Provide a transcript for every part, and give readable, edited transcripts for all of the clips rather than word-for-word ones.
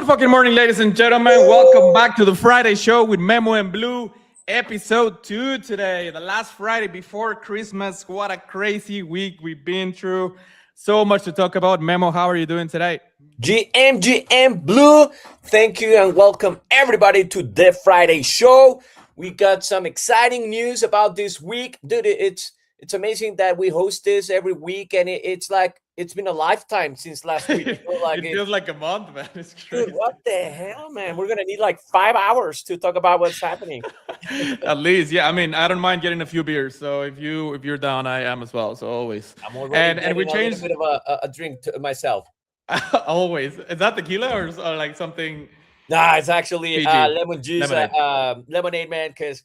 fucking morning, ladies and gentlemen. Welcome back to the Friday show with Memo and Blue, episode 2 today. The last Friday before Christmas. What a crazy week we've been through. So much to talk about. Memo, how are you doing today? GM Blue, thank you and welcome everybody to the Friday show. We got some exciting news about this week. Dude, it's amazing that we host this every week, and it's like it's been a lifetime since last week. It feels like a month, man. It's crazy. Dude, what the hell, man? We're gonna need like 5 hours to talk about what's happening. At least, yeah. I mean, I don't mind getting a few beers. So if you're down, I am as well. So always. I'm already And we getting changed a little bit of a drink to myself. always. Is that tequila or like something? Nah, it's actually PG. lemon juice, Lemonade. lemonade, man. Because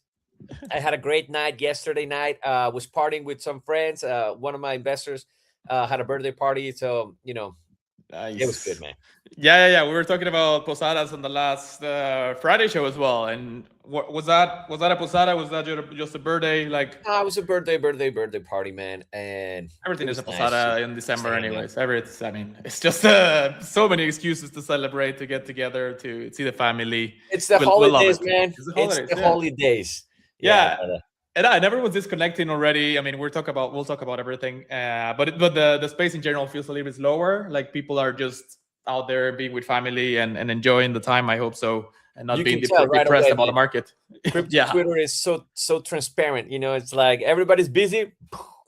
I had a great night yesterday night. Was partying with some friends. One of my investors had a birthday party, so it was good, Nice. man. Yeah. We were talking about posadas on the last Friday show as well. And what was that? Was that a posada? Was that just a birthday? Like It was a birthday party, man, and everything it is a was nice. posada in December, Same, man. anyways. I mean, it's just so many excuses to celebrate, to get together, to see the family. It's the We love holidays, it. man. It's the It's holidays. the Yeah. holidays. Yeah. but, And I never was disconnecting already. I mean, we'll talk about everything, but the space in general feels a little bit slower. Like people are just out there being with family and enjoying the time. I hope so, and not you being can tell right depressed away, about the man. market. Crypto Yeah, Twitter is so transparent. It's like everybody's busy.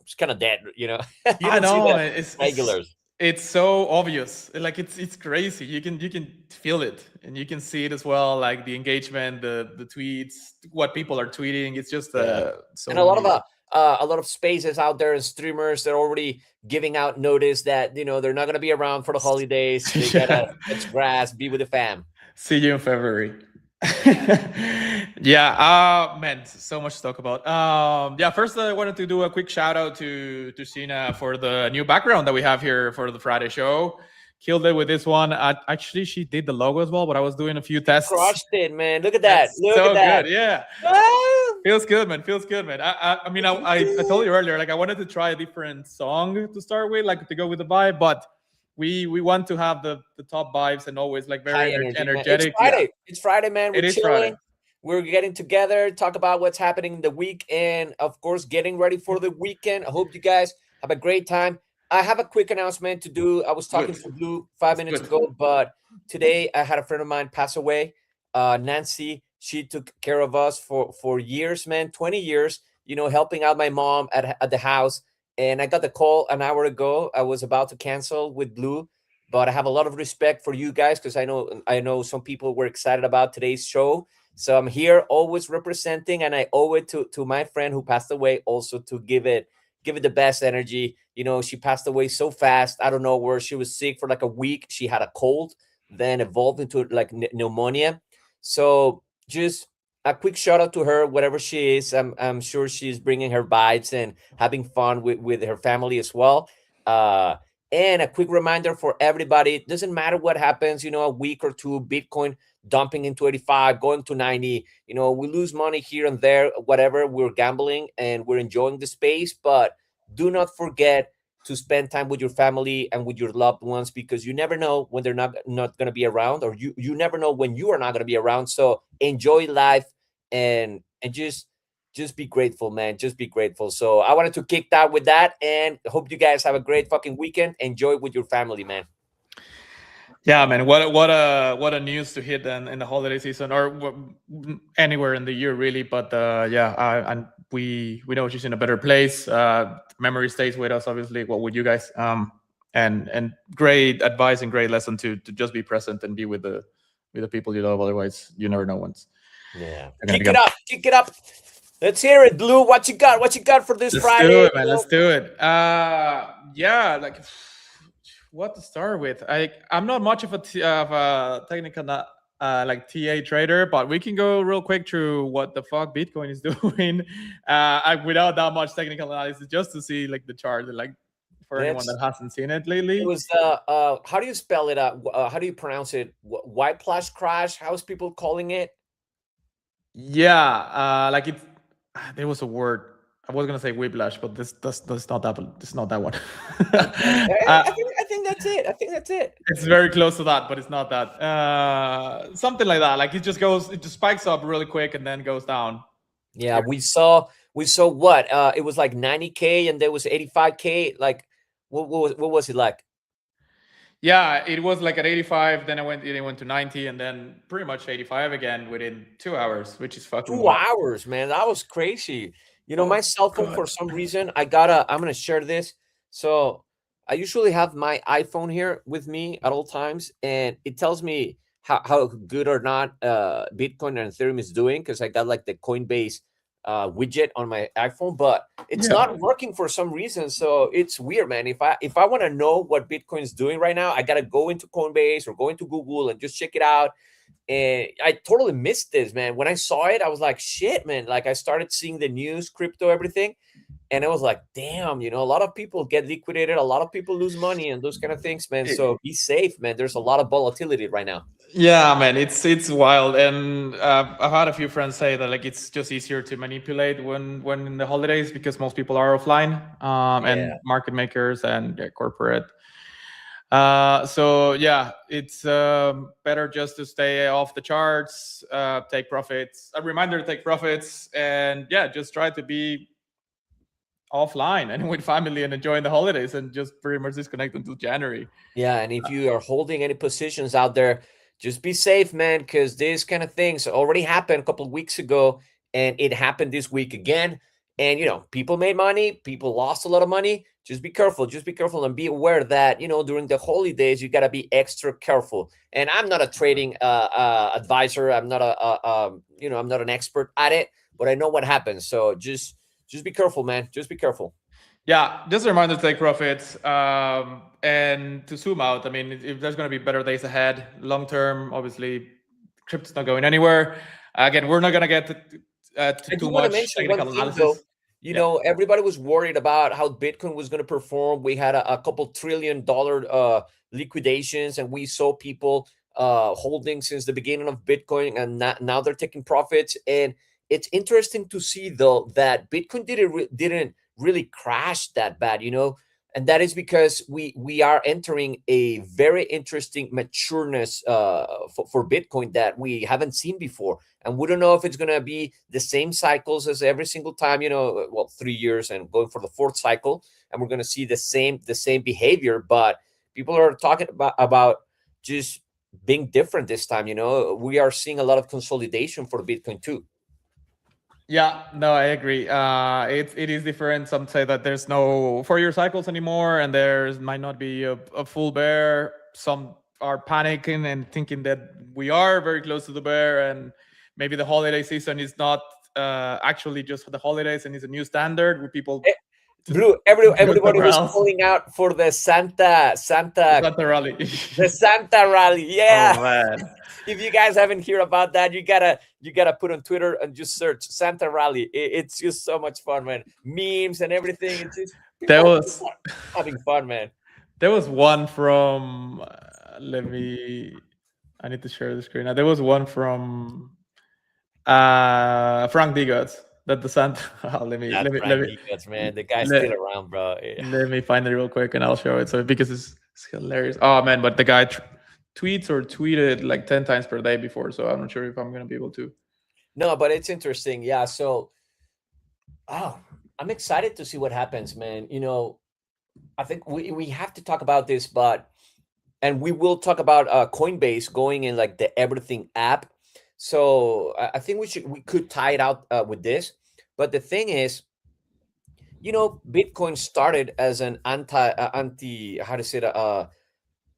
It's kind of dead. You I don't see know. the regulars. It's so obvious. Like it's crazy. You can feel it, and you can see it as well. Like the engagement, the tweets, what people are tweeting. It's just Yeah. so And amazing. a lot of spaces out there and streamers, they're already giving out notice that they're not gonna be around for the holidays. They gotta Yeah. touch grass, be with the fam. See you in February. Yeah, man, so much to talk about. Yeah, first I wanted to do a quick shout out to Sheena for the new background that we have here for the Friday show. Killed it with this one. Actually, she did the logo as well, but I was doing a few tests. Crushed it, man. Look at that. That's Look at so that. good. Yeah, Ah! feels good, man. Feels good, man. I mean, I told you earlier, like I wanted to try a different song to start with, like to go with the vibe, but we want to have the top vibes and always like High very energy, man. It's energetic. Yeah, Friday. It's Friday, man. We're it is Friday. chilling. We're getting together, talk about what's happening in the week, and of course, getting ready for the weekend. I hope you guys have a great time. I have a quick announcement to do. I was talking Good. to Blue 5 minutes Good. ago, but today I had a friend of mine pass away. Nancy, she took care of us for years, man, 20 years. Helping out my mom at the house. And I got the call an hour ago. I was about to cancel with Blue, but I have a lot of respect for you guys because I know some people were excited about today's show. So I'm here always representing, and I owe it to my friend who passed away also to give it the best energy. She passed away so fast. I don't know where she was sick for like a week. She had a cold, then evolved into like pneumonia. So just a quick shout out to her, whatever she is. I'm sure she's bringing her vibes and having fun with her family as well. Uh, and a quick reminder for everybody: it doesn't matter what happens. A week or two, Bitcoin dumping into 85, going to 90. We lose money here and there, whatever. We're gambling and we're enjoying the space, but do not forget to spend time with your family and with your loved ones because you never know when they're not going to be around, or you never know when you are not going to be around. So enjoy life and just be grateful, man. Just be grateful. So I wanted to kick that with that, and hope you guys have a great fucking weekend. Enjoy with your family, man. Yeah, man. What a news to hit in the holiday season or anywhere in the year, really. But yeah, and we know she's in a better place. Memory stays with us, obviously. What with you guys? And great advice and great lesson to just be present and be with the people you love. Otherwise, you never know when's Yeah, they're gonna kick be it gone. up, kick it up. Let's hear it, Blue. What you got? What you got for this Let's do Friday? it, man. Let's do it. Yeah, like what to start with. I'm not much of a technical like TA trader, but we can go real quick through what the fuck Bitcoin is doing, without that much technical analysis, just to see like the chart, like for anyone Let's. that hasn't seen it It lately. was how do you spell it out? How do you pronounce it? White plus crash? How's people calling it? Yeah, like it. There was a word. I was gonna say whiplash, but that's not that. It's not that one. Okay, I uh, think think that's it. I think that's it. It's very close to that, but it's not that. Something like that. Like it just spikes up really quick and then goes down. Yeah, we saw what? It was like 90K and there was 85K. Like what was it like? Yeah, it was like at 85, then it went to 90, and then pretty much 85 again within 2 hours, which is fucking 2 wild. hours, man. That was crazy. Oh, My cell phone, God. for some reason, I'm gonna share this. So I usually have my iPhone here with me at all times, and it tells me how good or not Bitcoin and Ethereum is doing, because I got like the Coinbase widget on my iPhone, but it's Yeah. not working for some reason. So it's weird, man. If I want to know what Bitcoin is doing right now, I gotta go into Coinbase or go into Google and just check it out. And I totally missed this, man. When I saw it, I was like, shit, man. Like I started seeing the news, crypto, everything. And I was like, damn, a lot of people get liquidated. A lot of people lose money and those kind of things, man. So be safe, man. There's a lot of volatility right now. Yeah, man, it's wild, and I've had a few friends say that like it's just easier to manipulate when in the holidays because most people are offline, and Yeah. market makers and corporate. So yeah, it's better just to stay off the charts, take profits. A reminder to take profits, and yeah, just try to be offline and with family and enjoying the holidays, and just pretty much disconnect until January. Yeah. And if you are holding any positions out there, just be safe, man, because these kind of things already happened a couple of weeks ago and it happened this week again. And, people made money, people lost a lot of money. Just be careful. Just be careful and be aware that, during the holidays, you got to be extra careful. And I'm not a trading advisor. I'm not I'm not an expert at it, but I know what happens. So just be careful, man. Just be careful. Yeah, just a reminder to take profits, and to zoom out. I mean, if there's going to be better days ahead, long term, obviously, crypto's not going anywhere. Again, we're not going to get to I too do want to much mention one technical thing though. analysis. Yeah. Everybody was worried about how Bitcoin was going to perform. We had a couple $1 trillion liquidations, and we saw people holding since the beginning of Bitcoin, and now they're taking profits. And it's interesting to see though that Bitcoin didn't really crash that bad, and that is because we are entering a very interesting matureness for Bitcoin that we haven't seen before. And we don't know if it's going to be the same cycles as every single time, 3 years and going for the fourth cycle, and we're going to see the same behavior. But people are talking about just being different this time. We are seeing a lot of consolidation for Bitcoin too. Yeah, no, I agree. It is different. Some say that there's no 4-year cycles anymore, and there might not be a full bear. Some are panicking and thinking that we are very close to the bear, and maybe the holiday season is not actually just for the holidays, and it's a new standard with people Blue, go everybody somewhere was else. calling out for the Santa Santa rally. the Santa rally. Yeah. Oh man. If you guys haven't heard about that, you gotta put on Twitter and just search Santa rally. It's just so much fun, man. Memes and everything. It's just There people was having fun, man. there was one from let me I need to share the screen now. There was one from Frank Digots that the Santa That let Frank me Diaz, man. The guy's let, still around, bro. Yeah. let me find it real quick and I'll show it. So because it's hilarious. Oh man, but the guy tweets or tweeted like 10 times per day before, so I'm not sure if I'm gonna be able to. No, but it's interesting. Yeah. So, I'm excited to see what happens, man. I think we have to talk about this, and we will talk about Coinbase going in like the everything app. So I think we could tie it out with this. But the thing is, Bitcoin started as an anti how to say that,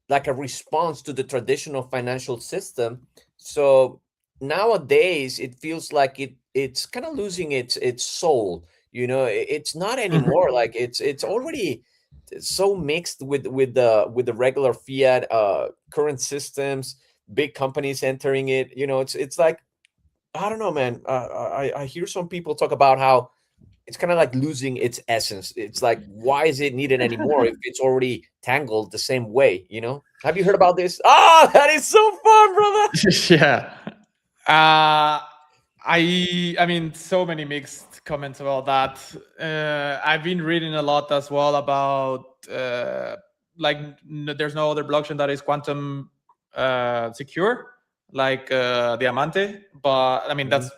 like a response to the traditional financial system. So nowadays it feels like it's kind of losing its soul. It's not anymore. Like it's already so mixed with the regular fiat current systems, big companies entering it. It's like, I don't know, man. I hear some people talk about how it's kind of like losing its essence. It's like, why is it needed anymore if it's already tangled the same way? Have you heard about this? Oh, that is so fun, brother. Yeah. I mean, so many mixed comments about that. I've been reading a lot as well about like there's no other blockchain that is quantum secure like Diamante, but I mean that's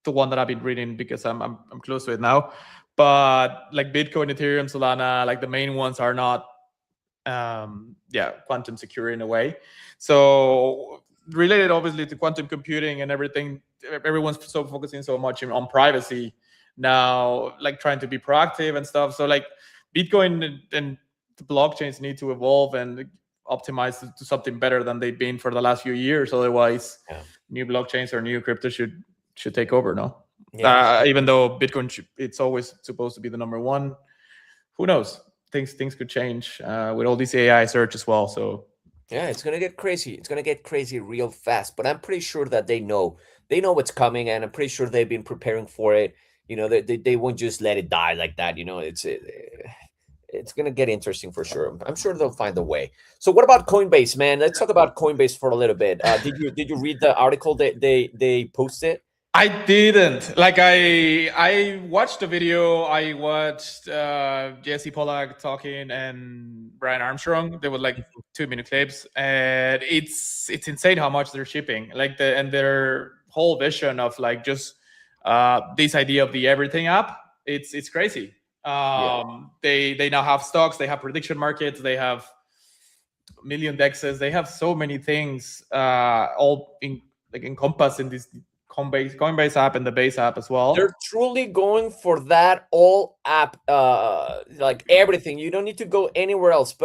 the one that I've been reading because I'm close to it now. But like Bitcoin, Ethereum, Solana, like the main ones are not quantum secure in a way. So related obviously to quantum computing and everything, everyone's so focusing so much on privacy now, like trying to be proactive and stuff. So like Bitcoin and the blockchains need to evolve and optimize to something better than they've been for the last few years. Otherwise, new blockchains or new crypto should take over. No, even though Bitcoin it's always supposed to be the number one. Who knows? Things could change with all this AI search as well. So yeah, it's gonna get crazy. It's gonna get crazy real fast. But I'm pretty sure that they know what's coming, and I'm pretty sure they've been preparing for it. You know, they won't just let it die like that. You know, it's gonna get interesting for sure. I'm sure they'll find a way. So what about Coinbase, man? Let's talk about Coinbase for a little bit. Did you read the article that they posted? I didn't. Like I watched the video. I watched Jesse Pollack talking and Brian Armstrong. There were like 2-minute clips, and it's insane how much they're shipping. Like their whole vision of like just this idea of the everything app. It's crazy. They now have stocks. They have prediction markets. They have million dexes. They have so many things all encompassed in this Coinbase app and the Base app as well. They're truly going for that all app, like everything. You don't need to go anywhere else.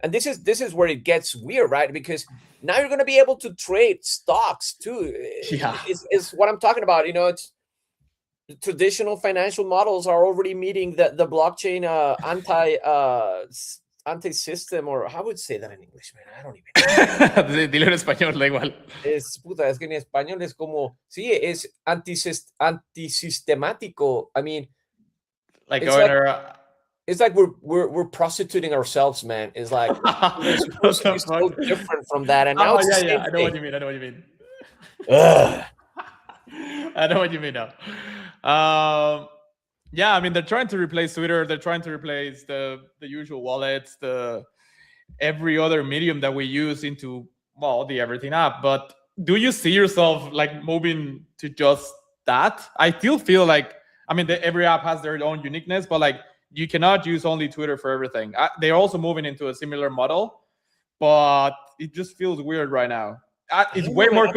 And this is where it gets weird, right? Because now you're going to be able to trade stocks too. Yeah, is what I'm talking about. You know, it's traditional financial models are already meeting the blockchain anti-system, or how would say that in English, man? I don't even Dilo en español, da igual. Es que en español es como, sí, es antisistemático. I mean, like it's like we're prostituting ourselves, man. It's like we're supposed to be so different from that, and now it's I know what you mean. I know what you mean. I know what you mean now. Yeah, I mean, they're trying to replace Twitter. They're trying to replace the usual wallets, every other medium that we use into, well, the everything app. But do you see yourself like moving to just that? I still feel like, I mean, every app has their own uniqueness, but like you cannot use only Twitter for everything. They're also moving into a similar model, but it just feels weird right now. It's way more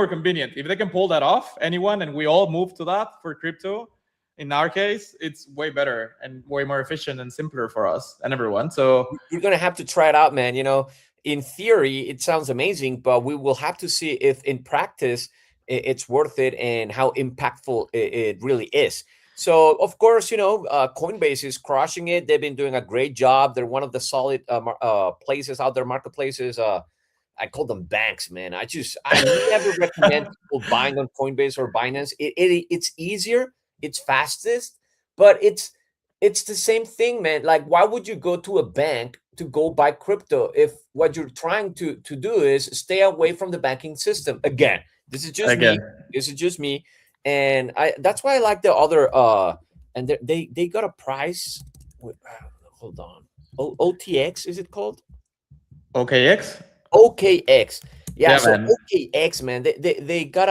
convenient if they can pull that off. Anyone, and we all move to that for crypto. In our case, it's way better and way more efficient and simpler for us and everyone. So you're gonna have to try it out, man. You know, in theory, it sounds amazing, but we will have to see if in practice it's worth it and how impactful it really is. So, of course, you know, Coinbase is crushing it. They've been doing a great job. They're one of the solid places out there, marketplaces. I call them banks, man. I never recommend people buying on Coinbase or Binance. It's easier. It's fastest, but it's the same thing, man. Like, why would you go to a bank to go buy crypto if what you're trying to do is stay away from the banking system? Again, this is just me. This is just me, and that's why I like the other. And they got a price. Hold on, OTX is it called? OKX. OKX. Yeah, so man. OKX, man, they got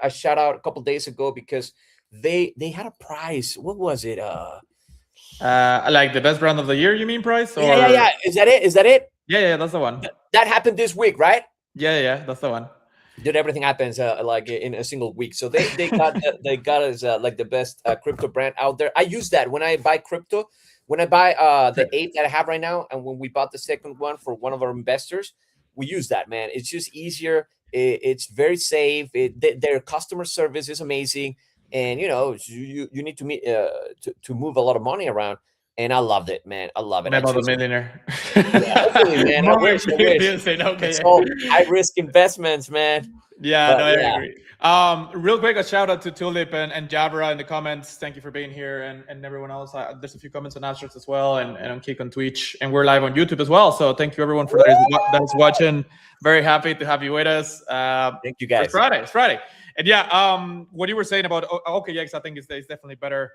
a shout out a couple days ago because they had a prize. What was it? Like the best brand of the year, you mean prize? Or... Yeah. Is that it? Yeah, that's the one. That happened this week, right? Yeah, that's the one. Dude, everything happens like in a single week. So they got they got us like the best crypto brand out there. I use that when I buy crypto. When I buy the 8 that I have right now, and when we bought the second one for one of our investors, we use that, man. It's just easier. It's very safe. Their customer service is amazing, and you know you need to meet to move a lot of money around. And I loved it, man. I love it. About the millionaire. Yeah, hopefully, man. I wish. It's all high risk investments, man. Yeah, I agree. Real quick, a shout out to Tulip and Jabra in the comments. Thank you for being here, and everyone else. There's a few comments on Astros as well, and on Kick on Twitch, and we're live on YouTube as well. So thank you everyone for that is watching. Very happy to have you with us. Thank you guys. It's Friday, and yeah, what you were saying about OKX, I think is definitely better.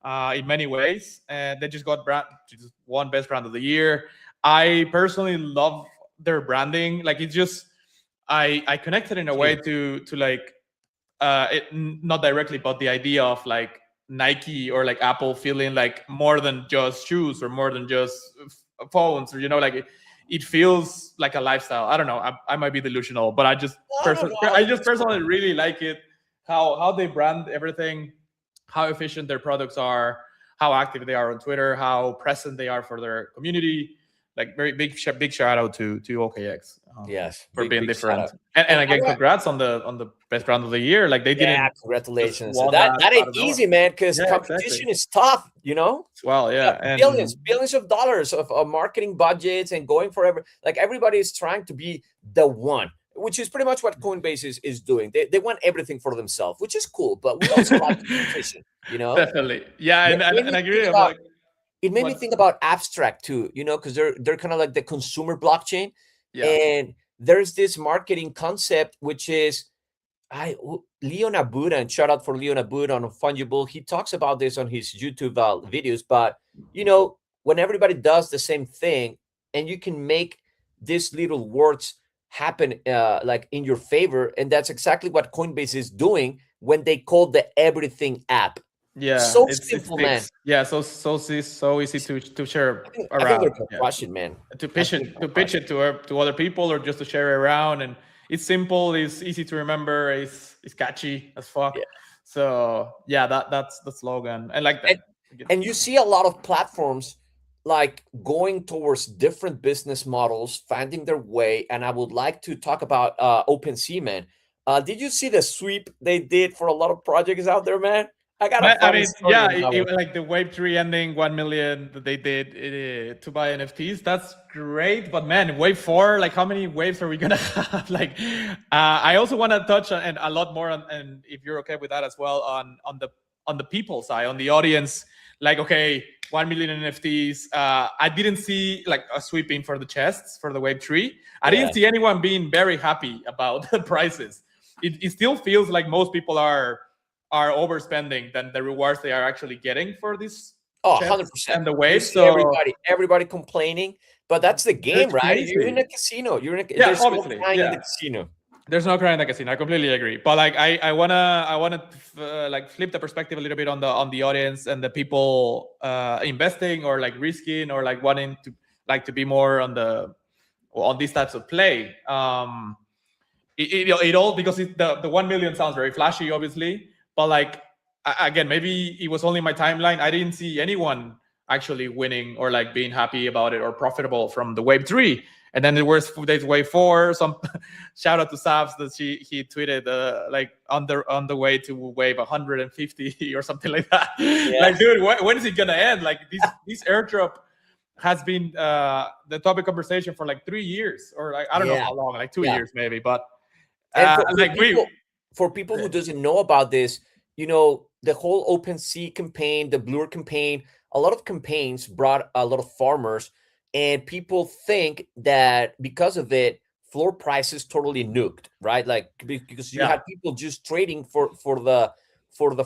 in many ways, and they just just won best brand of the year. I personally love their branding. Like it's just I connected in a way to like not directly, but the idea of like Nike or like Apple feeling like more than just shoes or more than just phones, or like it feels like a lifestyle. I don't know. I might be delusional, but I just personally really like it. How they brand everything, how efficient their products are, how active they are on Twitter, how present they are for their community. Like very big shout out to OKX. Yes, for being big different. And again, congrats on the best brand of the year. Like they didn't. Congratulations. That ain't easy, man, because competition is tough. Well, yeah, and billions of dollars of marketing budgets and going forever. Like everybody is trying to be the one, which is pretty much what Coinbase is doing. They want everything for themselves, which is cool, but we also like competition. Definitely, yeah, and I agree. It made me think about Abstract too, because they're kind of like the consumer blockchain. Yeah. And there's this marketing concept, which is Leo Nabuda, and shout out for Leo Nabuda on Fungible. He talks about this on his YouTube videos. But, when everybody does the same thing and you can make these little words happen like in your favor. And that's exactly what Coinbase is doing when they call the everything app. Yeah, so simple, man. Yeah, so easy to share around. I think they're crushing, man. To pitch it to other people, or just to share it around, and it's simple, it's easy to remember, it's catchy as fuck. Yeah. So yeah, that's the slogan. I like that. And you see a lot of platforms like going towards different business models, finding their way. And I would like to talk about OpenSea, man. Did you see the sweep they did for a lot of projects out there, man? Like the Wave3 ending 1 million that they did to buy NFTs. That's great, but man, Wave 4, like how many waves are we gonna have? Like, I also want to touch on, and a lot more on, and if you're okay with that as well, on the people side, on the audience. Like, okay, 1 million NFTs. I didn't see like a sweeping for the chests for the Wave3. I didn't see anyone being very happy about the prices. It still feels like most people are overspending than the rewards they are actually getting for this. 100%. And the waves. So everybody complaining, but that's the game, right? Crazy. You're in a casino. There's obviously no crying in the casino. There's no crying in the casino. I completely agree. But like I wanna like flip the perspective a little bit on the audience and the people investing or like risking or like wanting to be more on these types of play. It all, because the 1 million sounds very flashy, obviously. But like, again, maybe it was only my timeline. I didn't see anyone actually winning or like being happy about it or profitable from the Wave 3. And then there was Wave 4. Some shout out to Savs that he tweeted like on the way to Wave 150 or something like that. Yes. Like, dude, when is it gonna end? Like this airdrop has been the topic of conversation for like 3 years, or like I don't know how long, like 2 years maybe. But for people who doesn't know about this, the whole OpenSea campaign, the Blur campaign, a lot of campaigns brought a lot of farmers, and people think that because of it, floor prices totally nuked, right? Like because you had people just trading for the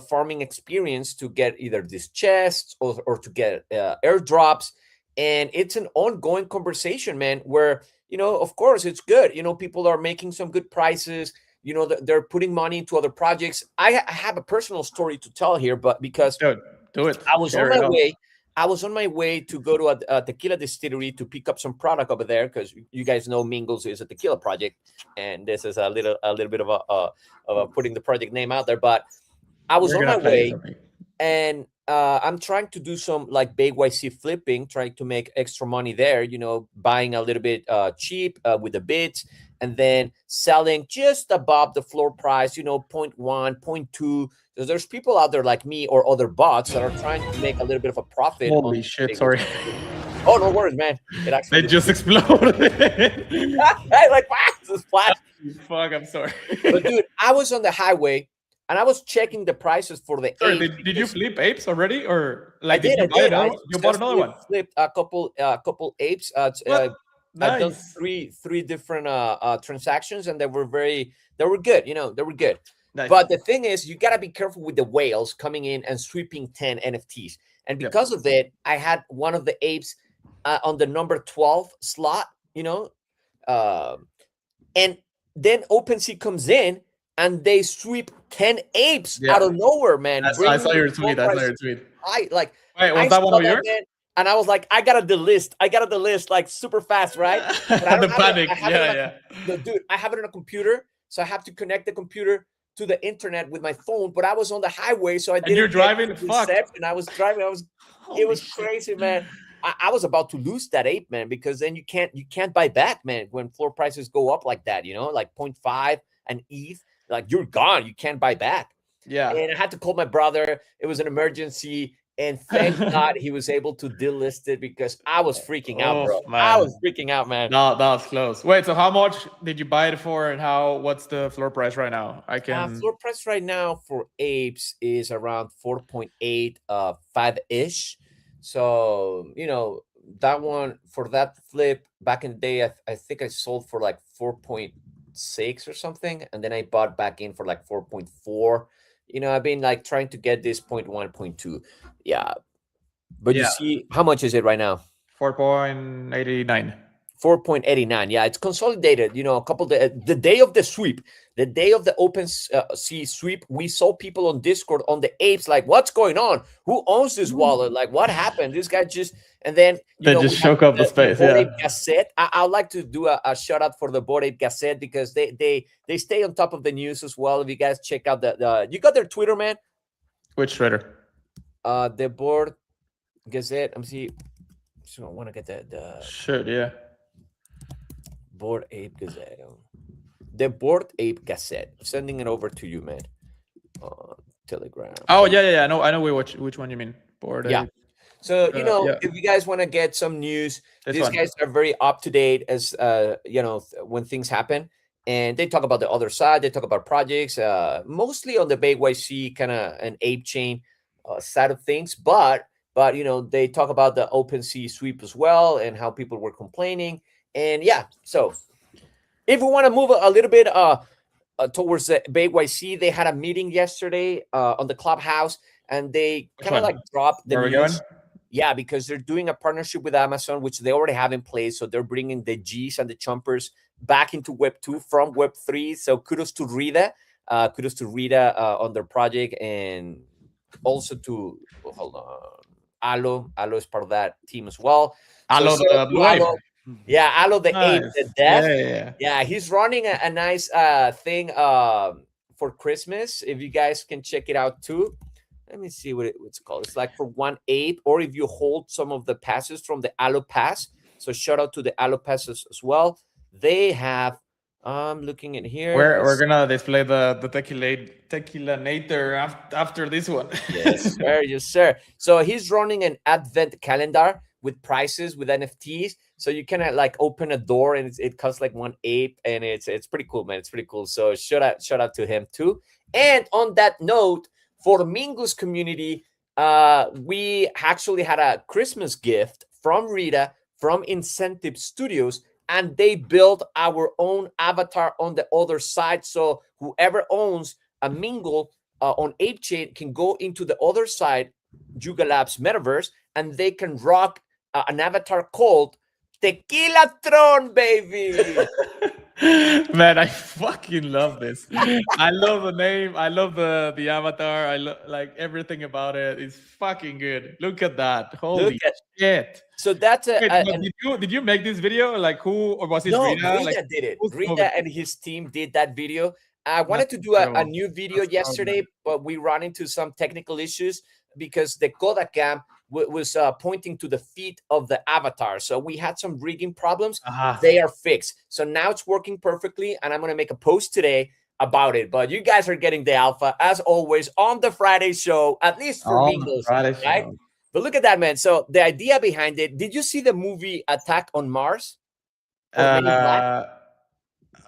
farming experience to get either these chests or to get airdrops, and it's an ongoing conversation, man. Where of course it's good. People are making some good prices. They're putting money into other projects. I have a personal story to tell here, but because do it. I was on my way to go to a tequila distillery to pick up some product over there, because you guys know Mingles is a tequila project, and this is a little bit of a putting the project name out there. But I was on my way, and I'm trying to do some like BYC flipping, trying to make extra money there. Buying a little bit cheap with the bids, and then selling just above the floor price, 0.1, 0.2. So there's people out there like me or other bots that are trying to make a little bit of a profit. Holy shit, sorry. Oh, no worries, man. It just exploded. Like, wow, this flash. Fuck, I'm sorry. But dude, I was on the highway and I was checking the prices for the apes. Did you flip apes already? Or like, I did. You bought another one? Flipped a couple apes. Nice. I've done three different transactions, and they were good. They were good. Nice. But the thing is, you got to be careful with the whales coming in and sweeping 10 NFTs. And because of it, I had one of the apes on the number 12 slot, and then OpenSea comes in and they sweep 10 apes out of nowhere, man. I saw your tweet. Wait, was that one of yours? Man, and I was like, I got to delist like super fast, right? But I don't the panic. No, dude, I have it on a computer, so I have to connect the computer to the internet with my phone. But I was on the highway, so I didn't. And you're driving? Fuck. And I was driving. It was crazy, man. I was about to lose that ape, man, because then you can't buy back, man, when floor prices go up like that, like 0.5 and ETH, like you're gone. You can't buy back. Yeah. And I had to call my brother. It was an emergency. And thank God he was able to delist it because I was freaking out, bro. Man. I was freaking out, man. No, that was close. Wait, so how much did you buy it for, and what's the floor price right now? Floor price right now for apes is around 4.8, 5-ish. So, that one for that flip back in the day, I think I sold for like 4.6 or something. And then I bought back in for like 4.4. I've been like trying to get this 0.1, 0.2. Yeah. But you see, how much is it right now? 4.89. 4.89. Yeah, it's consolidated. A couple the day of the sweep, the day of the OpenSea sweep, we saw people on Discord on the apes like, what's going on? Who owns this wallet? Like, what happened? This guy just, and then they just shook up the space. The Bored Ape Gazette. I'd like to do a shout out for the Bored Ape Gazette because they stay on top of the news as well. If you guys check out you got their Twitter, man. Which Twitter? The Bored Gazette. I'm see. So I want to get the Sure, yeah. Bored Ape Gazette. The Bored Ape Gazette. I'm sending it over to you, man. Telegram. Oh yeah. I know which one you mean. Bored Ape. So if you guys want to get some news, these guys are very up to date as when things happen, and they talk about the other side. They talk about projects, mostly on the BYC kind of an ape chain side of things, but they talk about the OpenSea sweep as well and how people were complaining. And so if we want to move a little bit towards the BYC, they had a meeting yesterday on the Clubhouse, and they kind of like dropped the news. Yeah, because they're doing a partnership with Amazon, which they already have in place. So they're bringing the Gs and the Chumpers back into Web 2 from Web 3. So kudos to Rita. On their project, and also to Alo. Alo is part of that team as well. Alo, the Blue Ape. Yeah, Alo the Ape, the death. Yeah. He's running a nice thing for Christmas. If you guys can check it out too. Let me see what it's called. It's like for 1 ape, or if you hold some of the passes from the Alo Pass. So shout out to the Alo Passes as well. They have, I'm looking in here. We're gonna display the tequila nator after this one. Yes, sir. So he's running an advent calendar with prices, with NFTs. So you can like open a door and it costs like 1 ape, and it's pretty cool, man. It's pretty cool. So shout out to him too. And on that note, for Mingo's community, we actually had a Christmas gift from Rita from Incentive Studios, and they built our own avatar on the other side. So whoever owns a Mingo on ApeChain can go into the other side, Yuga Labs Metaverse, and they can rock an avatar called Tequila Tron, baby. Man, I fucking love this. I love the name. I love the avatar. I love like everything about it. It's fucking good. Look at that. Holy shit. So that's did you make this video? Like who, or was it Rita? Rita did it. Rita and his team did that video. I wanted to do a new video yesterday, but we ran into some technical issues because the Kodak cam was pointing to the feet of the avatar. So we had some rigging problems. They are fixed. So now it's working perfectly, and I'm going to make a post today about it. But you guys are getting the alpha, as always, on the Friday show, at least for Mingos, right? But look at that, man. So the idea behind it, did you see the movie Attack on Mars?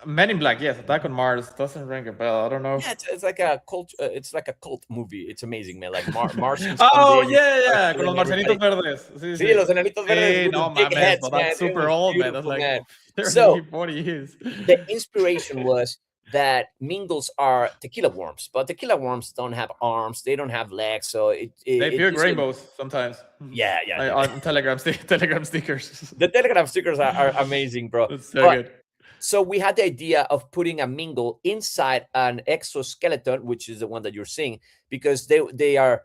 Men in Black, yes. Attack on Mars doesn't ring a bell. I don't know. Yeah, it's like a cult. It's like a cult movie. It's amazing, man. Like Martians. Oh yeah. Con los marcianitos verdes. Sí, los enanitos verdes. No, big heads, but that's super old, man. That's like 30, 40 years. The inspiration was that mingles are tequila worms, but tequila worms don't have arms, they don't have legs, so They it appear usually, rainbows sometimes. yeah, yeah, dude. On Telegram stickers. The Telegram stickers are amazing, bro. That's so But good. so we had the idea of putting a mingle inside an exoskeleton, which is the one that you're seeing, because they are,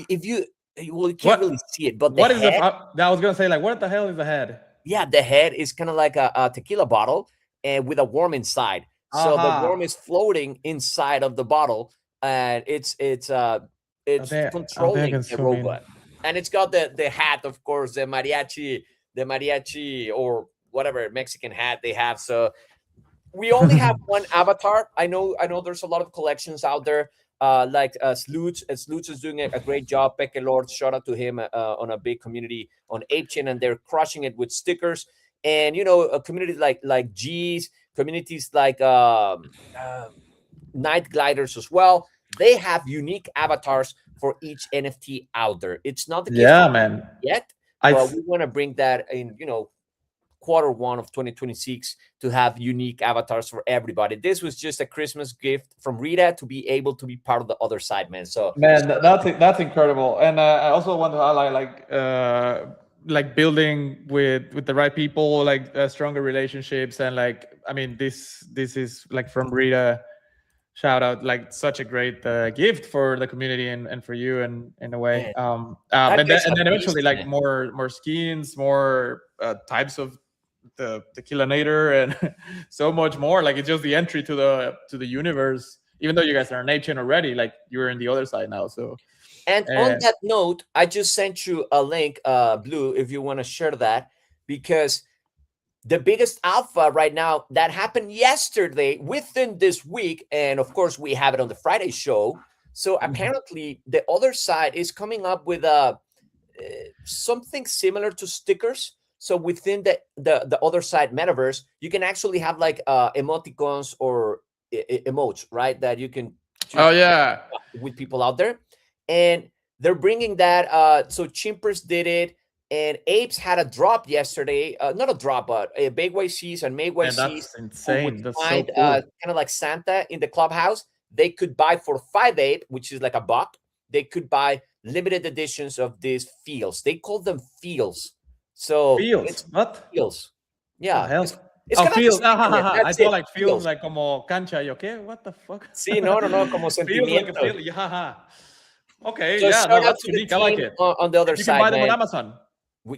if you, well, you can't really What see it, but the what is the head, I was gonna say, like, what the hell is the head? yeah, the head is kind of like a tequila bottle and with a worm inside. So the worm Aha. is floating inside of the bottle, and it's I think I can controlling the zoom in. robot. And it's got the hat, of course, the mariachi or whatever Mexican hat they have. So we only have one avatar. I know there's a lot of collections out there. Like Sloots. Sloots is doing a great job. Peke Lord, shout out to him on a big community on ApeChain, and they're crushing it with stickers. And communities like G's, communities like Night Gliders as well. They have unique avatars for each NFT out there. It's not the case Yeah, for man. yet, I but we want to bring that in, quarter one of 2026 to have unique avatars for everybody. This was just a Christmas gift from Rita to be able to be part of the other side, man. So Man, that's incredible. And I also want to highlight, like building with the right people, like stronger relationships, and like, I mean, this is like from Rita. Shout out, like, such a great gift for the community and for you, and in a way. man, that guy's And a then beast, eventually, like, man. more skins, more types of the tequila nader, and so much more. Like, it's just the entry to the universe. Even though you guys are an ape chain already, like, you're in the other side now. So And on that note, I just sent you a link, Blue, if you want to share that, because the biggest alpha right now that happened yesterday within this week, and of course we have it on the Friday show. So apparently the other side is coming up with something similar to stickers. So within the other side metaverse, you can actually have like emoticons or emotes, right? That you can oh yeah, with people out there, and they're bringing that. So Chimpers did it, and Apes had a drop yesterday. Not a drop, but a Big YCs and Make man, YCs that's who would insane. That's so find cool. kind of like Santa in the clubhouse. They could buy for 5 ape, which is like a buck. They could buy limited editions of these feels. They call them feels. So Feels it's what? feels. The Yeah, hell? it's Oh, kind of like a feels. Ah, ha, ha, sentiment. ha. I That's thought it. like feels Feels. like como cancha. You okay? What the fuck? Sí, no, como Feels like a sentimientos. feel. Yeah, ha. Okay, So yeah, no, shout out that's to the unique. I like team it. on the other You can side, buy them on man. Amazon.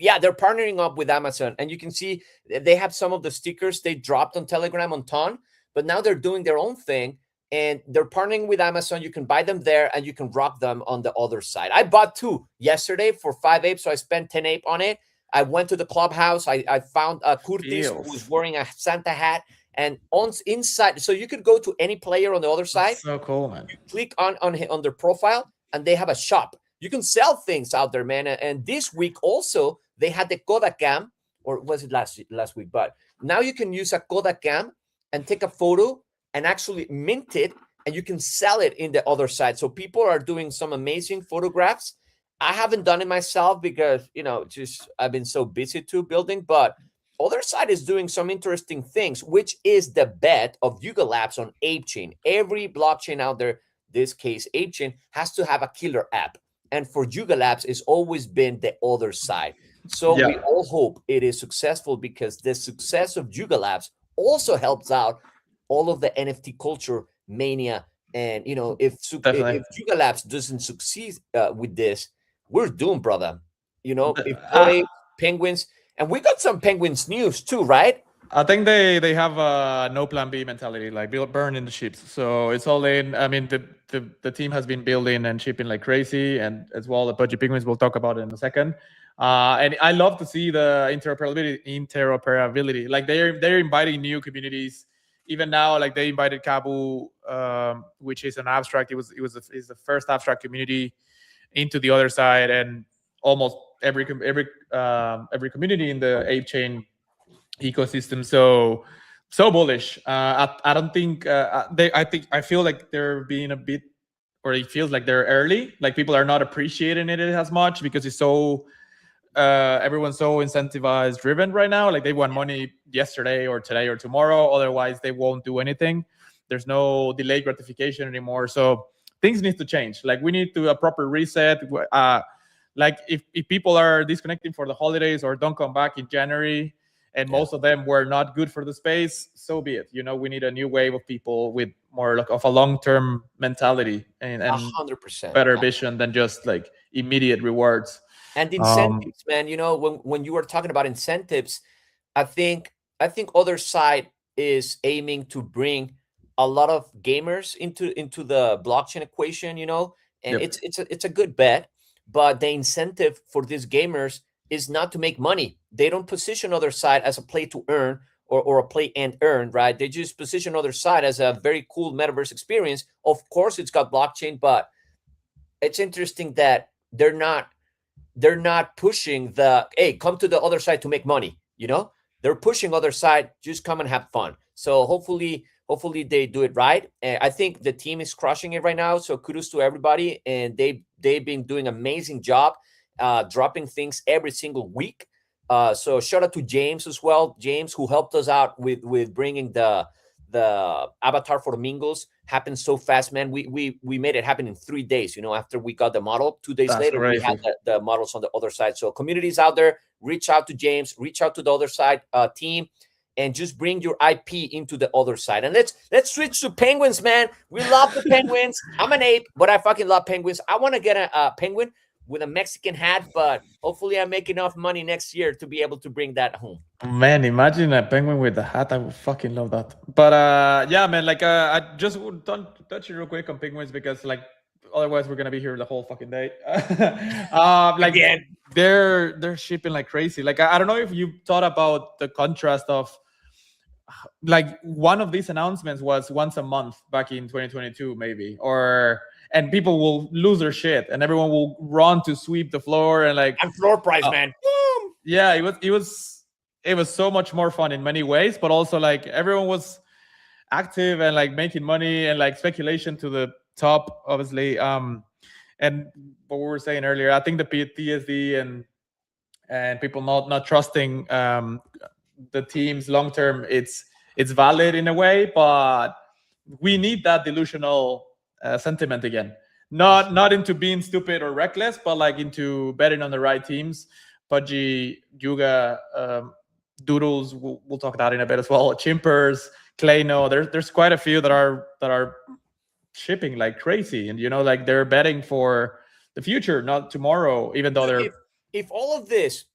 Yeah, they're partnering up with Amazon, and you can see they have some of the stickers they dropped on Telegram on Ton, but now they're doing their own thing, and they're partnering with Amazon. You can buy them there, and you can rock them on the other side. I bought 2 yesterday for 5 ape, so I spent 10 ape on it. I went to the clubhouse. I found Curtis, who was Feels. wearing a Santa hat, and on inside, so you could go to any player on the other side, That's so cool, man. click on their profile, and they have a shop. You can sell things out there, man. And this week also they had the Kodak cam, or was it last week? But now you can use a Kodak cam and take a photo and actually mint it, and you can sell it in the other side. So people are doing some amazing photographs. I haven't done it myself because just I've been so busy too building, but other side is doing some interesting things, which is the bet of Yuga Labs on ApeChain. Every blockchain out there, this case ApeChain, has to have a killer app. And for Yuga Labs, it's always been the other side. So we all hope it is successful, because the success of Yuga Labs also helps out all of the NFT culture mania. And if Yuga Labs doesn't succeed with this, we're doomed, brother. If Penguins, and we got some Penguins news too, right? I think they have a no plan B mentality, like burn in the ships. So it's all in. I mean, the team has been building and shipping like crazy, and as well the Pudgy Penguins. We'll talk about it in a second. And I love to see the interoperability. Like they're inviting new communities. Even now, like they invited Kabu, which is an abstract. Is the first abstract community into the other side, and almost every community in the ape chain ecosystem. So bullish. I don't think I feel like they're being a bit, or it feels like they're early. Like people are not appreciating it as much because it's so everyone's so incentivized driven right now. Like they want money yesterday or today or tomorrow. Otherwise, they won't do anything. there's no delayed gratification anymore. So things need to change. Like we need to a proper reset. Like if people are disconnecting for the holidays or don't come back in January, and most of them were not good for the space, so be it. We need a new wave of people with more like of a long-term mentality and 100%. better vision than just like immediate rewards. And incentives, man. When you were talking about incentives, I think other side is aiming to bring a lot of gamers into the blockchain equation, and Yep. it's a good bet. But the incentive for these gamers is not to make money. They don't position other side as a play to earn or a play and earn, right? They just position other side as a very cool metaverse experience. Of course, it's got blockchain, but it's interesting that they're not pushing the, hey, come to the other side to make money. They're pushing other side, just come and have fun. So hopefully they do it right. And I think the team is crushing it right now. So kudos to everybody, and they've been doing an amazing job, dropping things every single week. So shout out to James as well. James, who helped us out with bringing the avatar for Domingos. Happened so fast, man. We made it happen in 3 days. After we got the model, 2 days later, we had the models on the other side. So communities out there, reach out to James, reach out to the other side team, and just bring your IP into the other side. And let's switch to penguins, man. We love the penguins. I'm an ape, but I fucking love penguins. I want to get a penguin with a Mexican hat, but hopefully I make enough money next year to be able to bring that home. Man, imagine a penguin with a hat. I would fucking love that. But yeah, man, like I just would touch it real quick on penguins because like otherwise we're gonna be here the whole fucking day. Like Again. they're shipping like crazy. Like I don't know if you thought about the contrast of like one of these announcements was once a month back in 2022 maybe, and people will lose their shit and everyone will run to sweep the floor and floor price, man. Yeah, it was so much more fun in many ways, but also like everyone was active and like making money and like speculation to the top, obviously. And what we were saying earlier, I think the TSD and people not trusting the teams long term, it's valid in a way, but we need that delusional sentiment again. Not into being stupid or reckless, but like into betting on the right teams. Pudgy, Yuga, Doodles, we'll talk about in a bit as well. Chimpers, Clayno, there's quite a few that are shipping like crazy, and like they're betting for the future, not tomorrow, even though they're. If all of this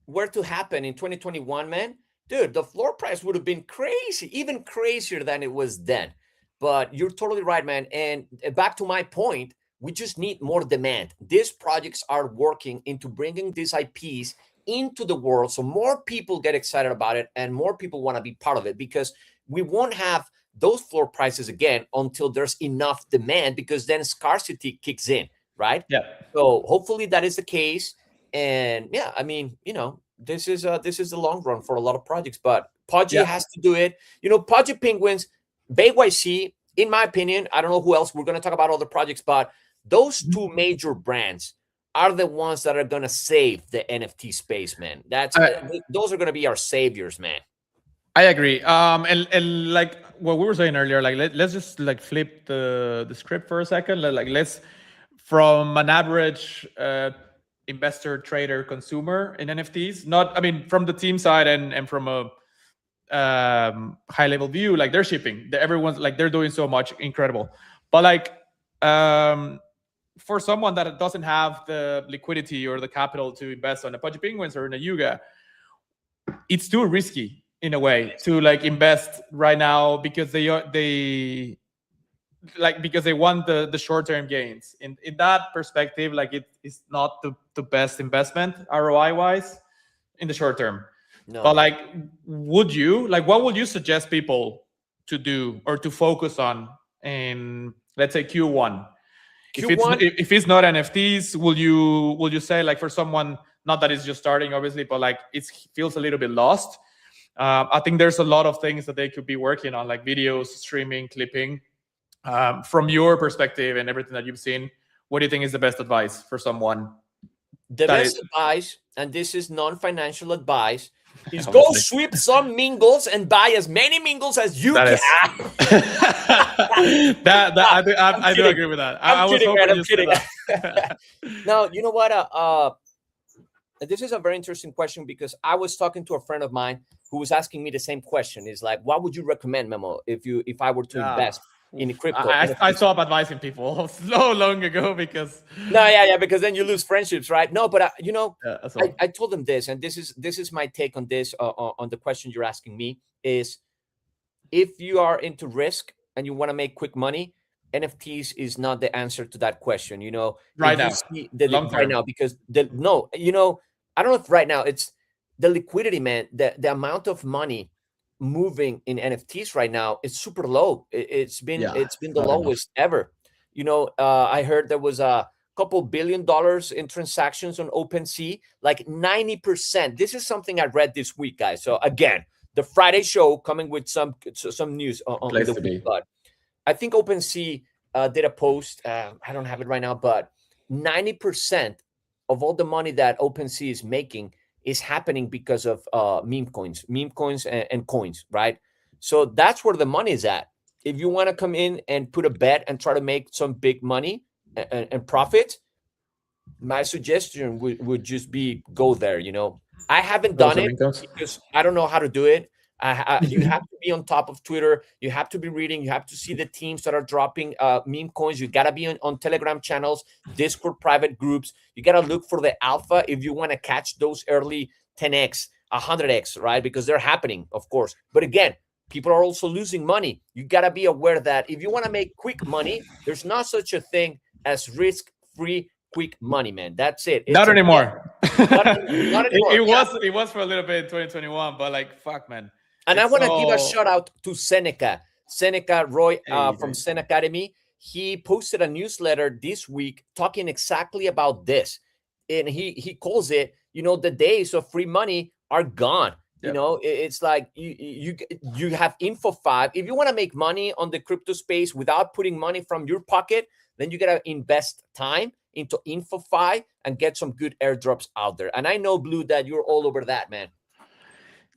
were to happen in 2021, man, dude, the floor price would have been crazy, even crazier than it was then. But you're totally right, man. And back to my point, we just need more demand. These projects are working into bringing these IPs into the world so more people get excited about it and more people want to be part of it, because we won't have those floor prices again until there's enough demand, because then scarcity kicks in, right? Yeah. So hopefully that is the case. And yeah, I mean, this is the long run for a lot of projects, but Pudgy has to do it. Pudgy Penguins, BayYC, in my opinion, I don't know who else. We're going to talk about other projects, but those two major brands are the ones that are going to save the NFT space, man. Those are going to be our saviors, man. I agree. And like what we were saying earlier, like let's just like flip the script for a second. Let's from an average investor, trader, consumer in NFTs, from the team side and from a high level view, like they're shipping. Everyone's like they're doing so much, incredible. But like for someone that doesn't have the liquidity or the capital to invest on a Pudgy Penguins or in a Yuga, it's too risky in a way to like invest right now because they want the short-term gains. In that perspective, like it's not the best investment ROI wise in the short term. No. But like what would you suggest people to do or to focus on in, let's say, Q1? If it's not NFTs, will you say, like, for someone, not that it's just starting obviously, but like it feels a little bit lost, I think there's a lot of things that they could be working on, like videos, streaming, clipping. From your perspective and everything that you've seen, what do you think is the best advice for someone? The best advice, and this is non-financial advice, is go Obviously. sweep some mingles and buy as many mingles as you That can. is I do agree with that. I I'm was kidding, man. hoping I'm you said kidding. that. Now, you know what? This is a very interesting question because I was talking to a friend of mine who was asking me the same question. Is like, what would you recommend, Memo, if I were to Yeah. invest in Oof. crypto? I NFTs? stopped advising people so long ago because No, yeah, because then you lose friendships, right? No, but that's all. I told them this, and this is my take on this on the question you're asking me is if you are into risk and you want to make quick money, NFTs is not the answer to that question. Right If you now, see long right term. now, because no, I don't know if right now it's the liquidity, man. The amount of money moving in NFTs right now is super low. Yeah, It's been it's the not enough. lowest ever. I heard there was a couple $1 billion in transactions on OpenSea, like 90%. This is something I read this week, guys. So again, the Friday show coming with some news on Place the to week. be. But I think OpenSea did a post. I don't have it right now, but 90% of all the money that OpenSea is making is happening because of meme coins and coins, right? So that's where the money is at. If you want to come in and put a bet and try to make some big money and profit, my suggestion would just be go there. I haven't Those done are it incomes. because I don't know how to do it. You have to be on top of Twitter. You have to be reading. You have to see the teams that are dropping meme coins. You got to be on Telegram channels, Discord private groups. You got to look for the alpha if you want to catch those early 10x, 100x, right? Because they're happening, of course. But again, people are also losing money. You got to be aware that if you want to make quick money, there's not such a thing as risk-free quick money, man. That's it. Not It's a anymore. not anymore. Yeah. It was for a little bit in 2021, but like fuck, man. And I It's want to give a so shout out to Seneca Roy from amazing. Sen Academy. He posted a newsletter this week talking exactly about this. And he calls it, the days of free money are gone. Yep. It's like you have Info5. If you want to make money on the crypto space without putting money from your pocket, then you got to invest time into Info5 and get some good airdrops out there. And I know, Blue, that you're all over that, man.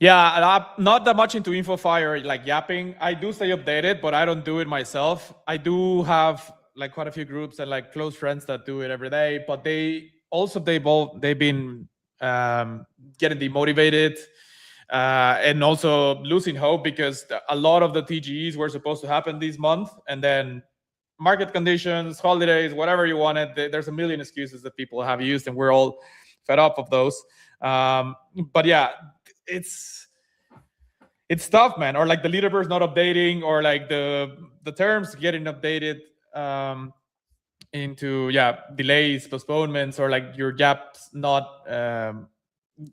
Yeah, and I'm not that much into InfoFi or like yapping. I do stay updated, but I don't do it myself. I do have like quite a few groups and like close friends that do it every day, but they've been getting demotivated and also losing hope because a lot of the TGEs were supposed to happen this month, and then market conditions, holidays, whatever you wanted. There's a million excuses that people have used, and we're all fed up of those. But yeah, it's tough, man. Or like the leaderboard's not updating, or like the terms getting updated into delays, postponements, or like your gaps not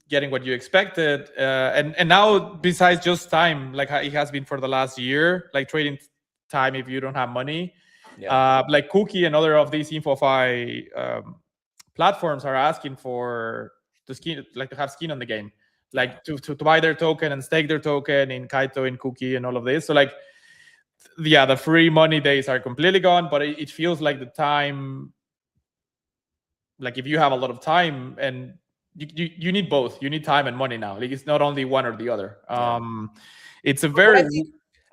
getting what you expected. And now besides just time, like it has been for the last year, like trading time if you don't have money. Yeah. Like Cookie and other of these InfoFi platforms are asking for to have skin on the game, like to buy their token and stake their token in Kaito, in Cookie, and all of this. So like, the free money days are completely gone, but it feels like the time, like if you have a lot of time, and you need both, you need time and money now. Like it's not only one or the other. It's a very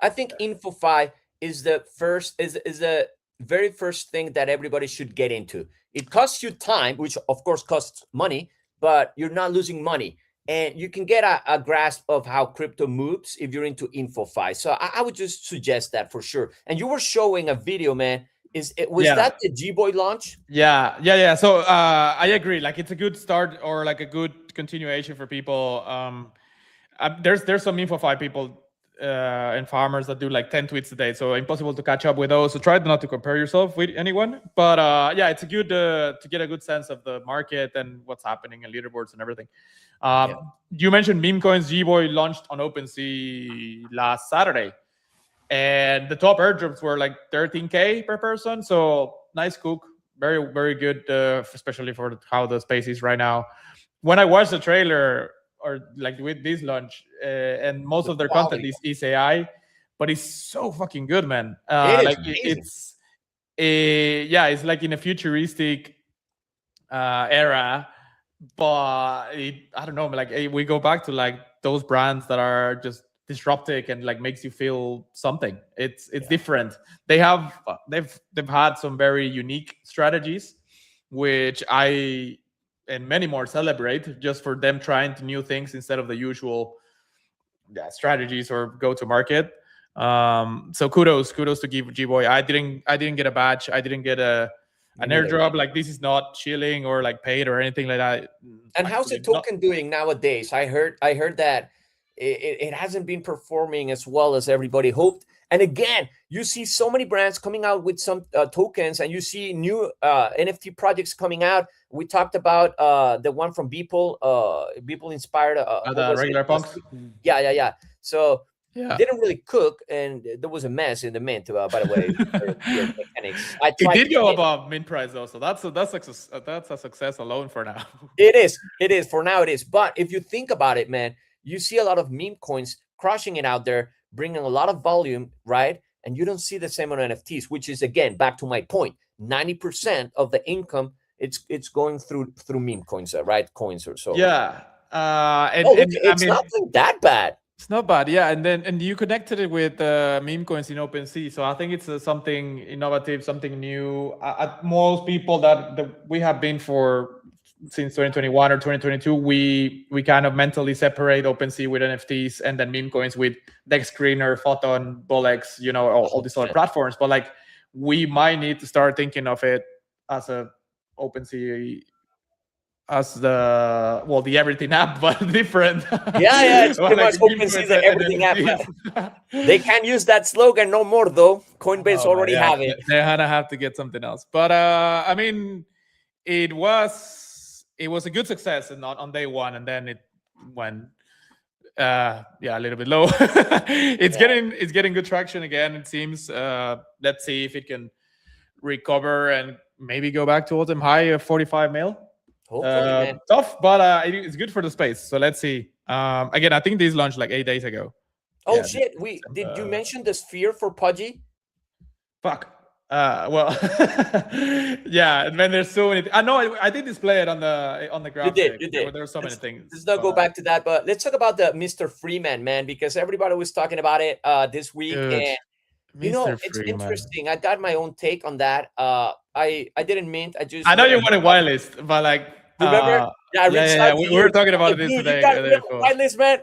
I think InfoFi is the very first thing that everybody should get into. It costs you time, which of course costs money, but you're not losing money. And you can get a grasp of how crypto moves if you're into InfoFi. So I would just suggest that for sure. And you were showing a video, man. Was that the G-Boy launch? Yeah. So I agree. Like it's a good start, or like a good continuation for people. There's some InfoFi people and farmers that do like 10 tweets a day, so impossible to catch up with those. So try not to compare yourself with anyone. But it's a good to get a good sense of the market and what's happening and leaderboards and everything. You mentioned meme coins. G-Boy launched on OpenSea last Saturday, and the top airdrops were like 13K per person. So nice cook, very very good, especially for how the space is right now. When I watched the trailer, or like with this launch, and most of their content is AI, but it's so fucking good, man. It's like in a futuristic era, but I don't know, like we go back to like those brands that are just disruptive and like makes you feel something. It's different. They've had some very unique strategies, which I and many more celebrate just for them trying to new things instead of the usual strategies or go to market. So kudos to G Boy. I didn't get a badge. I didn't get Me an neither, airdrop. man. Like this is not chilling or like paid or anything like that. And how's the Actually, not. token doing nowadays? I heard that it hasn't been performing as well as everybody hoped. And again, you see so many brands coming out with some tokens, and you see new NFT projects coming out. We talked about the one from Beeple. Beeple inspired. What The was it regular last punks. week? Yeah, yeah, yeah. So Yeah, didn't really cook, and there was a mess in the mint. By the way, your mechanics. I it tried did to go mint. above mint price though, so that's a success alone for now. It is. It is. For now, it is. But if you think about it, man, you see a lot of meme coins crushing it out there, bringing a lot of volume, right? And you don't see the same on NFTs, which is again back to my point. 90% of the income it's going through meme coins, right? Coins or so. Yeah, Oh, look, and I it's mean not doing that bad. it's not bad. Yeah, and you connected it with meme coins in OpenSea, so I think it's something innovative, something new. Most people that we have been for since 2021 or 2022, we kind of mentally separate OpenSea with NFTs and then meme coins with Dex Screener, Photon, Bolex, all these other 100%. platforms. But like we might need to start thinking of it as a OpenSea as the everything app, but different. Yeah, yeah, it's Or pretty like much meme OpenSea coins the and everything app. NFTs. They can't use that slogan no more, though. Coinbase Oh, but already yeah, have it. they had to have to get something else. But I mean, it was a good success and on day one, and then it went a little bit low. It's getting good traction again, it seems. Let's see if it can recover and maybe go back to all-time high of 45 mil. Hopefully, man. Tough, but it's good for the space. So let's see. Again, I think these launched like 8 days ago. Oh Yeah, shit! Did you mention the sphere for Pudgy? fuck. Well, yeah. And then there's so many. I know I did display it on the You did, graphic. you There did. were, there were so many things. Let's not go back to that, but let's talk about the Mr. Freeman, man, because everybody was talking about it this week, Dude, and Mr. it's Freeman. interesting. I got my own take on that. I didn't mint. I just I know you wanted whitelist, but like, remember? Yeah, I reached out to We you. were talking about Like, this dude, today. you got the day before. whitelist, man.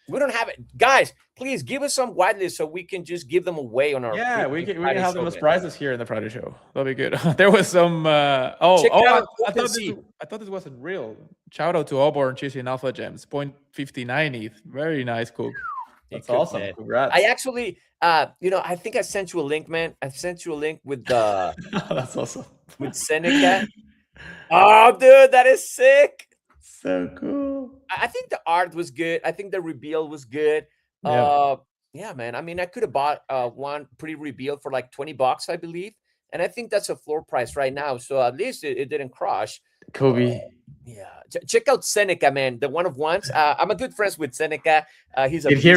We don't have it, guys. Please give us some whitelist so we can just give them away on our. Yeah, we freaking can Friday have them show, as man. prizes here in the Friday show. That'll be good. There was some. Check it out, I OpenSea. thought this wasn't real. Shout out to Auburn Cheesy and Alpha Gems. 0.59 ETH. Very nice, cook. That's Good, awesome. man. Congrats. I actually, I think I sent you a link, man. I sent you a link with the That's awesome. with Seneca. Oh, dude, that is sick. So cool. I think the art was good. I think the reveal was good. Yeah. Yeah, man. I mean, I could have bought one pre-reveal for like $20, I believe, and I think that's a floor price right now. So at least it didn't crush. Kobe. Yeah, check out Seneca, man. The one of ones. I'm a good friends with Seneca. He's a Did he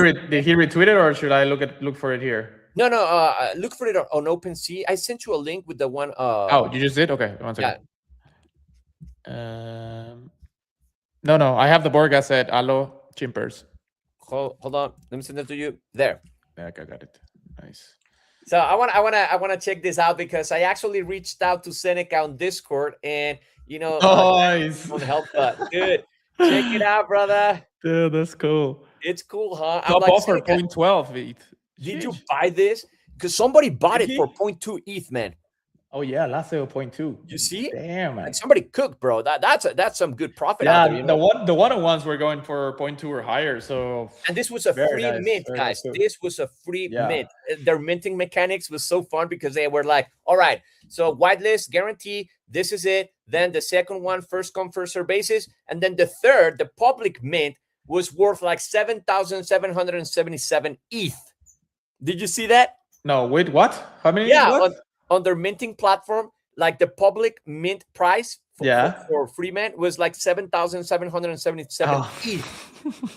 retweet it, or should I look for it here? no. Look for it on OpenSea. I sent you a link with the one. Oh, you just did? Okay, one second. No, I have the Borga said Allo Chimpers. Hold on. Let me send it to you. There. Yeah, I got it. Nice. So I want to check this out because I actually reached out to Seneca on Discord, and nice. don't help but dude, check it out, brother. Dude, that's cool. It's cool, huh? Top offer 0.12 ETH. Did you buy this? Because somebody bought it for 0.2 ETH, man. Oh yeah, last sale 0.2. You see? Damn, man. Like somebody cooked, bro. That's some good profit out there. The one-on-ones were going for 0.2 or higher. So and this was a free mint, guys. This was a free mint. Their minting mechanics was so fun because they were like, all right, so whitelist guarantee, this is it. Then the second one, first come, first serve basis. And then the third, the public mint, was worth like 7,777 ETH. Did you see that? No, wait, what? How many? Yeah, on their minting platform, like the public mint price for Freeman was like 7,777 ETH,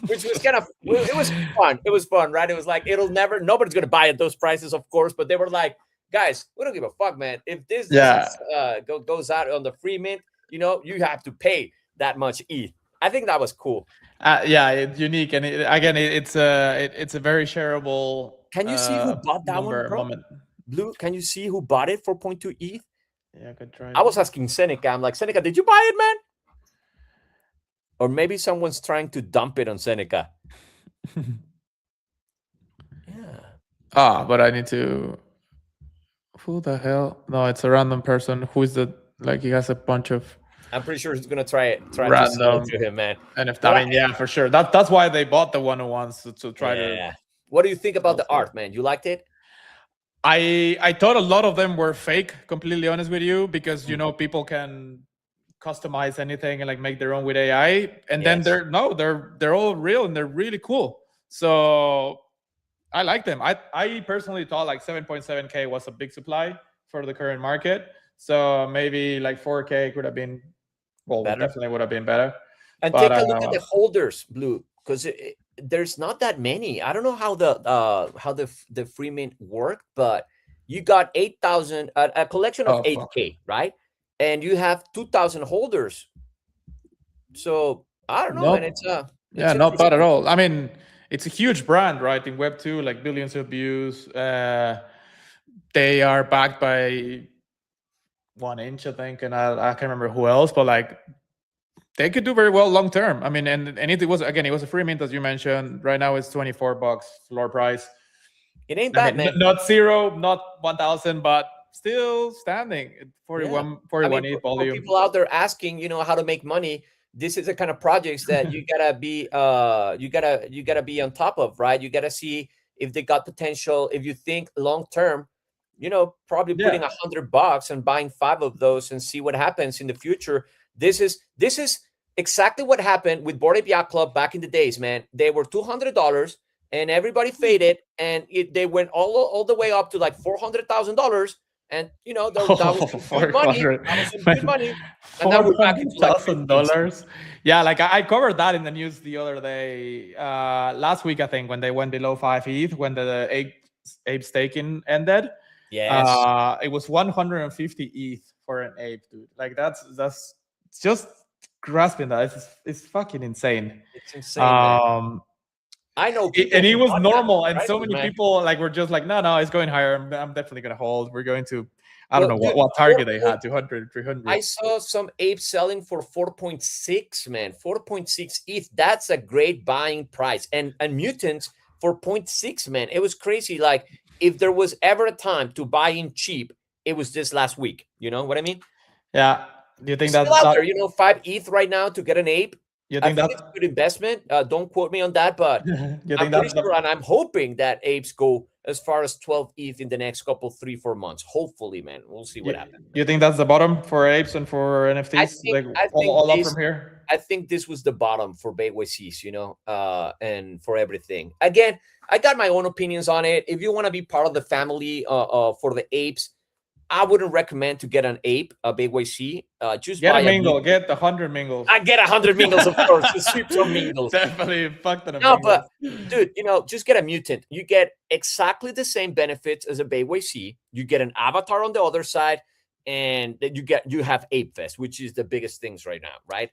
which was kind of, it was fun. It was fun, right? It was like, nobody's going to buy at those prices, of course, but they were like, guys, we don't give a fuck, man. If this goes out on the free mint, you have to pay. that much ETH. I think that was cool. Yeah, it's unique, and it's a very shareable Can you see who bought that one, number bro? moment. Blue, can you see who bought it for 0.2 ETH? Yeah, good try. I was asking Seneca. I'm like, Seneca, did you buy it, man? Or maybe someone's trying to dump it on Seneca. Yeah. But I need to. Who the hell? No, it's a random person. Who is the like? He has a bunch of. I'm pretty sure he's gonna try to sell Random it to him, man. And if I mean, yeah, for sure. That's why they bought the 101s to try to. Yeah. What do you think about the art, man? You liked it? I thought a lot of them were fake. Completely honest with you, because you know people can customize anything and like make their own with AI, and then they're all real and they're really cool. So I like them. I personally thought like 7.7K was a big supply for the current market. So maybe like 4K could have been, well, Better. definitely would have been better. And take a look at the holders, Blue, because there's not that many. I don't know how the free mint worked, but you got 8,000, a collection of 8K, right? And you have 2,000 holders. So I don't know, man. It's not bad at all. I mean, it's a huge brand, right? In Web2, like billions of views. They are backed by 1inch, I think, and I can't remember who else, but like they could do very well long term. I mean, and it was a free mint, as you mentioned. Right now it's $24 floor price. It ain't bad, man. Not 0, not 1,000, but still standing. 41 ETH volume. For people out there asking, how to make money, this is the kind of projects that you gotta be you gotta be on top of, right? You gotta see if they got potential. If you think long term, probably putting $100 and buying 5 of those and see what happens in the future. This is exactly what happened with Bored Ape Yacht Club back in the days, man. They were $200 and everybody faded, and they went all the way up to like $400,000. And that was some good money. That was some good money. And now we're back into like $400,000. Yeah, like I covered that in the news the other day, last week, I think, when they went below 5 ETH, when the ape staking ended. Yes. It was 150 ETH for an ape, dude. Like that's just grasping that. It's fucking insane. It's insane. Man. I know, and it was normal, and so many people like were just like, no, it's going higher. I'm definitely gonna hold. We're going to, I don't know what target they had, 200, 300. I saw some apes selling for 4.6, man, 4.6 ETH. That's a great buying price, and mutants for 0.6, man. It was crazy. Like if there was ever a time to buy in cheap, it was this last week. You know what I mean? Yeah. Do you think that's out there? 5 ETH right now to get an ape. You think it's a good investment? Don't quote me on that, but I'm pretty sure, and I'm hoping that apes go as far as 12 ETH in the next couple 3-4 months. Hopefully, man. We'll see what happens. You think that's the bottom for apes and for NFTs? I think all up from here? I think this was the bottom for BayWayCs, and for everything. Again, I got my own opinions on it. If you want to be part of the family for the apes, I wouldn't recommend to get an ape, a BayWayC. Just get a mingle. Get 100 mingles. I get 100 mingles, of course. Just sweep some mingles. Definitely fuck them. No, but dude, just get a mutant. You get exactly the same benefits as a BayWayC. You get an avatar on the other side, and you have Ape Fest, which is the biggest things right now, right?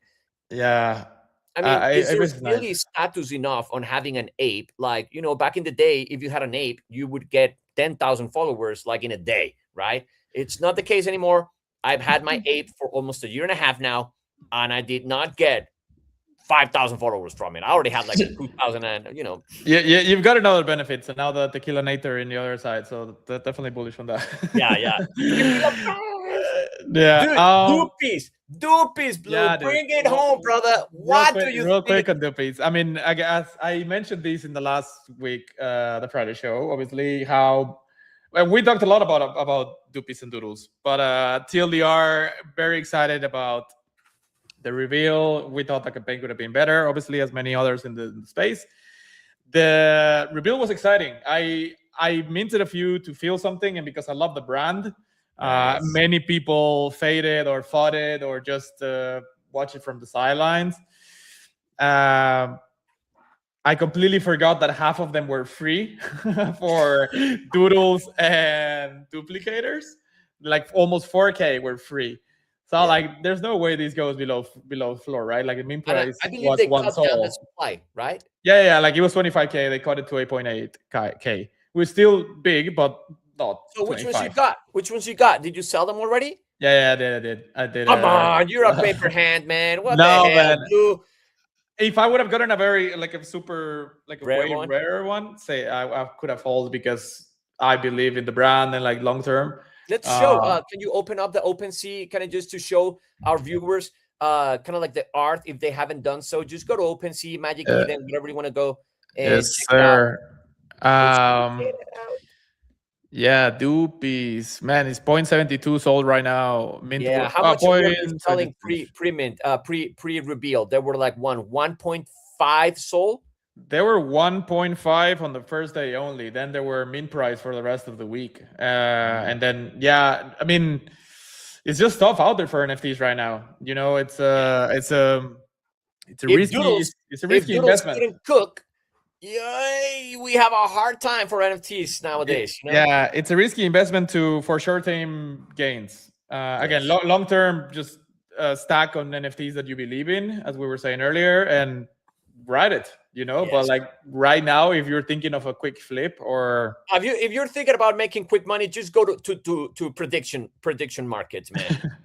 Yeah. I mean, is there really status enough on having an ape? Like, back in the day, if you had an ape, you would get 10,000 followers like in a day, right? It's not the case anymore. I've had my ape for almost a year and a half now, and I did not get 5,000 followers from it. I already had like 2,000, and Yeah, you've got another benefit. So now the Tequila Nator in the other side, so definitely bullish on that. Yeah. Dude, Doopies, Blue. Bring it home, brother. What do you think? Quick on Doopies. I mean, I guess I mentioned this in the last week, the Friday show. Obviously, we talked a lot about Doopies and Doodles, but TLDR, very excited about the reveal. We thought the campaign could have been better, obviously, as many others in the space. The reveal was exciting. I minted a few to feel something, and because I love the brand, many people faded or fought it or just watch it from the sidelines. I completely forgot that half of them were free for doodles and duplicators. Like almost 4K were free. So Yeah. like, there's no way this goes below floor, right? Like the mean And price I believe was they one cut down the soul. supply, right? Yeah, like it was 25K. They cut it to 8.8K. We're still big, but not So which ones you 25. got? Which ones you got? Did you sell them already? Yeah, I did. Come on, you're a paper hand, man. What the No, hell, man. dude? If I would have gotten a very like a super like a Rare way one. rarer one, say I could have hold because I believe in the brand and like long term. Let's show. Can you open up the OpenSea kind of just to show our viewers kind of like the art if they haven't done so? Just go to OpenSea, Magic Uh, Eden, whatever you want to go and yes, check it out. sir. Let's check it out. Yeah, Doopies. Man, it's 0.72 sold right now. Mint Yeah, how much were you selling 0.72. pre-mint, pre-reveal? There were like 1.5 sold. There were 1.5 on the first day only. Then there were mint price for the rest of the week. And then I mean, it's just tough out there for NFTs right now. You know, it's a If Doodles, it's a if risky Doodles investment. couldn't cook, yay, we have a hard time for NFTs nowadays. You know? Yeah, it's a risky investment for short-term gains. Again, Yes. long-term, just stack on NFTs that you believe in, as we were saying earlier, and ride it. You know, but Yes. like right now, if you're thinking of a quick flip or If you're thinking about making quick money, just go to prediction markets, man.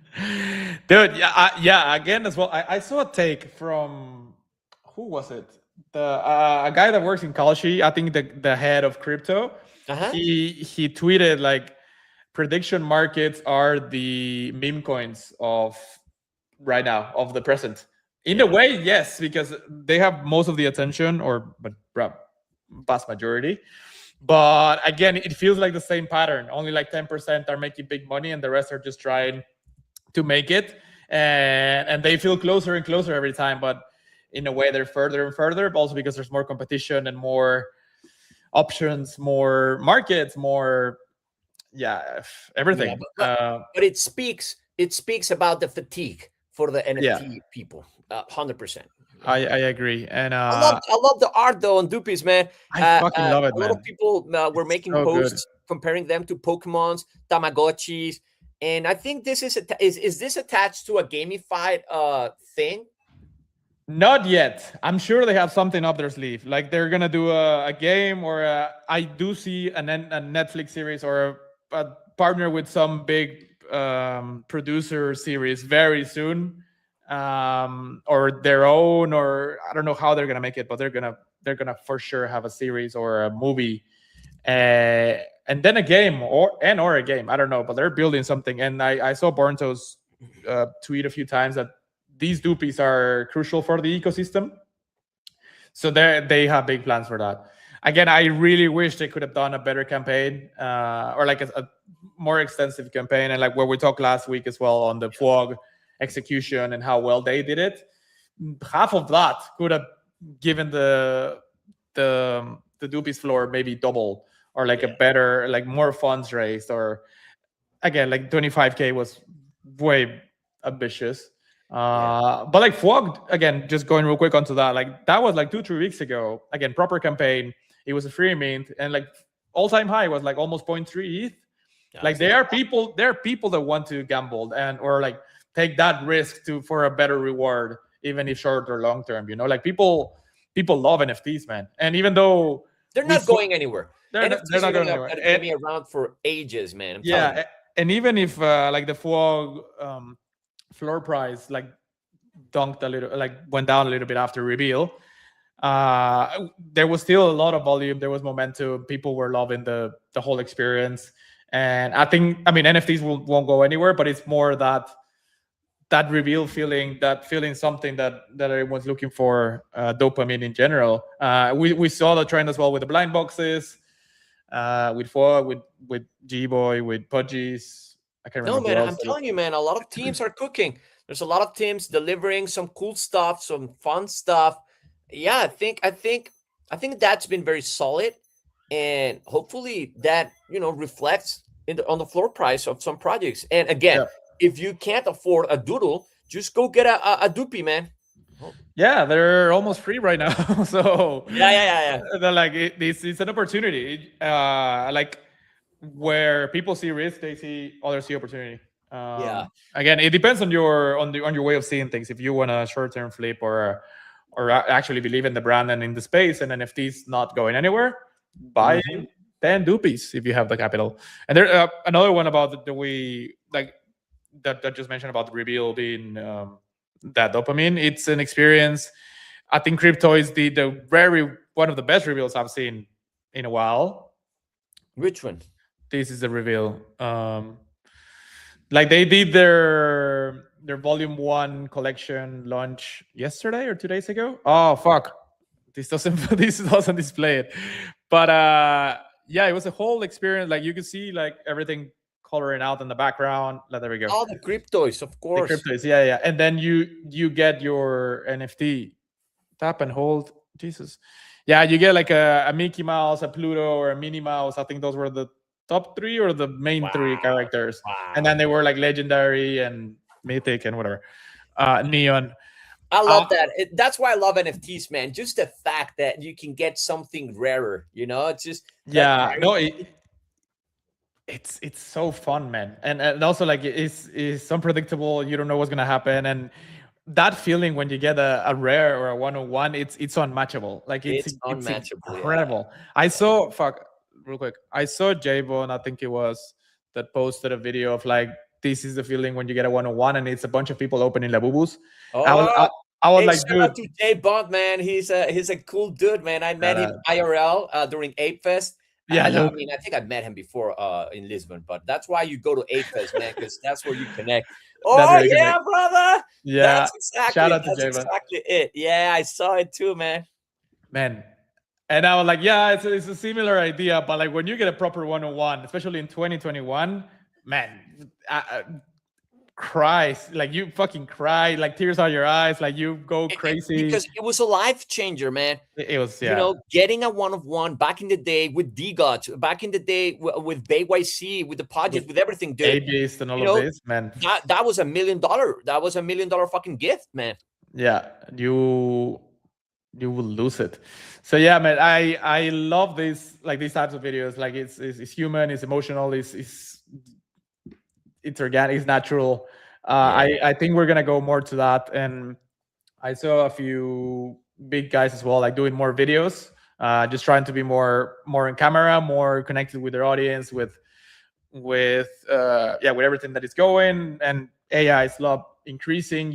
dude, again as well. I saw a take from who was it? The a guy that works in Kalshi, I think the head of crypto. Uh-huh. He tweeted like prediction markets are the meme coins of right now, of the present. In a way, yes, because they have most of the attention, but vast majority. But again, it feels like the same pattern. Only like 10% are making big money, and the rest are just trying to make it. And they feel closer and closer every time. But in a way, they're further and further. But also because there's more competition and more options, more markets, more everything. Yeah, but it speaks about the fatigue for the NFT people. 100%. I agree, and I love the art though on Doopies, man. I fucking love it, A man. lot of people were making so posts comparing them to Pokemons, Tamagotchis, and I think this is this attached to a gamified thing? Not yet. I'm sure they have something up their sleeve. Like they're gonna do a game, or I do see a Netflix series or a partner with some big producer series very soon, or their own, or I don't know how they're gonna make it, but they're gonna for sure have a series or a movie, and then a game or a game. I don't know, but they're building something. And I saw Bornto's tweet a few times that these Doopies are crucial for the ecosystem. So they have big plans for that. Again, I really wish they could have done a better campaign, or like a more extensive campaign. And like where we talked last week as well on the FOG execution and how well they did it. Half of that could have given the Doopies floor maybe double, or like a better, like more funds raised, or again, like 25K was way ambitious. But like FOG, again, just going real quick onto that, like that was like 2-3 weeks ago. Again, proper campaign. It was a free mint, and like all-time high was like almost 0.3 ETH. Like there are people that want to gamble and or like take that risk for a better reward, even if short or long term. You know, like people love NFTs, man. And even though they're not going anywhere, they're not going anywhere. They're gonna be around for ages, man. And even if like the FOG floor price like dunked a little, like went down a little bit after reveal, there was still a lot of volume. There was momentum. People were loving the whole experience. And I mean NFTs won't go anywhere, but it's more that reveal feeling, something that everyone's looking for, dopamine in general. We saw the trend as well with the blind boxes, with FOG, with G-Boy, with Pudgies. I can't remember. No, man, I'm telling you, man, a lot of teams are cooking. There's a lot of teams delivering some cool stuff, some fun stuff. Yeah, I think that's been very solid, and hopefully that reflects on the floor price of some projects. And again, if you can't afford a doodle, just go get a doopie, man. Yeah, they're almost free right now. So yeah. They're like it's an opportunity. Like where people see risk, others see opportunity. Yeah. Again, it depends on your way of seeing things. If you want a short term flip or actually believe in the brand and in the space, and NFTs not going anywhere, buy Hmm. 10 doopies if you have the capital. And there another one about the way like that just mentioned about the reveal being that dopamine. It's an experience. I think crypto is the very one of the best reveals I've seen in a while. Which one? This is the reveal. Like they did their volume 1 collection launch yesterday or 2 days ago. Oh fuck, this doesn't this doesn't display it, but yeah, it was a whole experience. Like you could see like everything coloring out in the background. Like, there we go. Oh, the cryptos, of The course. cryptos, yeah, and then you get your NFT. Tap and hold. Jesus, yeah, you get like a Mickey Mouse, a Pluto, or a Minnie Mouse. I think those were the top 3 or the main 3 Wow. characters, and Wow. then they were like legendary and mythic and whatever. Neon. I Uh, love that. That's why I love NFTs, man. Just the fact that you can get something rarer, it's just that. yeah, no, it's so fun, man, and also like it's unpredictable. You don't know what's gonna happen, and that feeling when you get a rare or a 101, it's unmatchable. Like It's it's unmatchable. Yeah. incredible. I saw fuck real quick. I saw J-Bone, I think it was, that posted a video of like this is the feeling when you get a 101, and it's a bunch of people opening labubus. I was Oh, I, I was hey, like, shout dude, out to Jay Bond, man. He's a cool dude, man. I met him IRL during Ape Fest. yeah, I look, mean, I think I met him before in Lisbon, but that's why you go to Ape Fest, man, because that's where you connect. that's Oh where you can yeah, brother. yeah. Shout out to That's J-Bone, exactly it. Yeah, I saw it too, man. man. And I was like, yeah, it's a similar idea, but like when you get a proper 101, especially in 2021, man, cries, like you fucking cry, like tears out your eyes, like you go crazy. Because it was a life changer, man. It was, yeah, Getting a one of one back in the day with D Gods, back in the day with BYC, with the with project, with everything, dude. A-Beast and all You of know, this, man. that was $1 million. That was $1 million fucking gift, man. Yeah, you will lose it. So yeah, man, I love this, like these types of videos. Like it's human, it's emotional, it's organic, it's natural. Yeah. I think we're gonna go more to that, and I saw a few big guys as well, like doing more videos, just trying to be more in camera, more connected with their audience, with everything that is going, and AI is love increasing.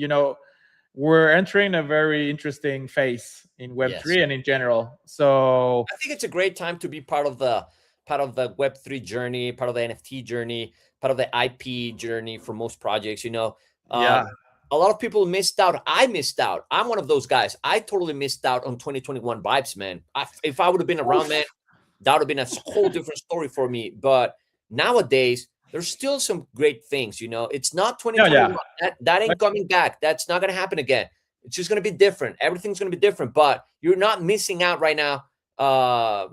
We're entering a very interesting phase in Web Yes. three and in general. So I think it's a great time to be part of the Web3 journey, part of the NFT journey, part of the IP journey for most projects. yeah, A lot of people missed out. I missed out. I'm one of those guys. I totally missed out on 2021 vibes, man. If I would have been around, man, that would have been a whole different story for me. But nowadays, there's still some great things. It's not yeah, 2021. yeah. That ain't coming back. That's not gonna happen again. It's just gonna be different. Everything's gonna be different. But you're not missing out right now. I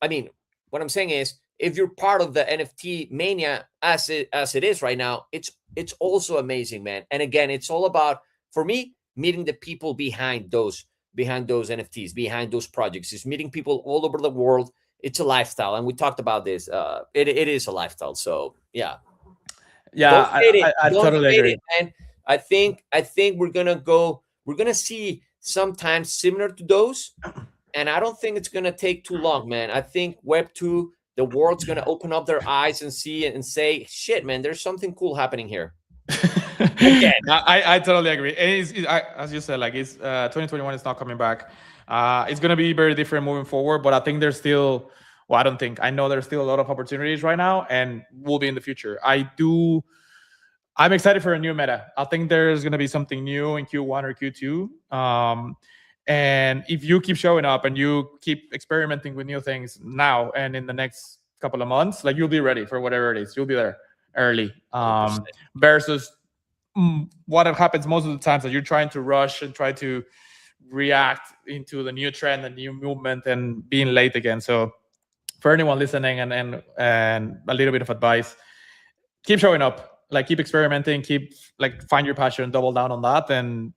mean, what I'm saying is, if you're part of the NFT mania as it is right now, it's also amazing, man. And again, it's all about, for me, meeting the people behind those NFTs, behind those projects. Is meeting people all over the world. It's a lifestyle, and we talked about this. It is a lifestyle. So yeah, Yeah, don't fade it. I Don't totally fade agree. it, man. I think we're gonna go. We're gonna see sometimes similar to those, and I don't think it's gonna take too long, man. I think Web 2, the world's gonna open up their eyes and see it and say, "Shit, man, there's something cool happening here." Again, I totally agree. And as you said, like it's 2021 is not coming back. It's gonna be very different moving forward, but I think there's still. Well, I don't think. I know there's still a lot of opportunities right now, and will be in the future. I'm excited for a new meta. I think there's going to be something new in Q1 or Q2. And if you keep showing up and you keep experimenting with new things now and in the next couple of months, like you'll be ready for whatever it is. You'll be there early. 100%. Versus what happens most of the times that you're trying to rush and try to react into the new trend and new movement and being late again. So for anyone listening and a little bit of advice, keep showing up, like keep experimenting, keep like find your passion, double down on that, and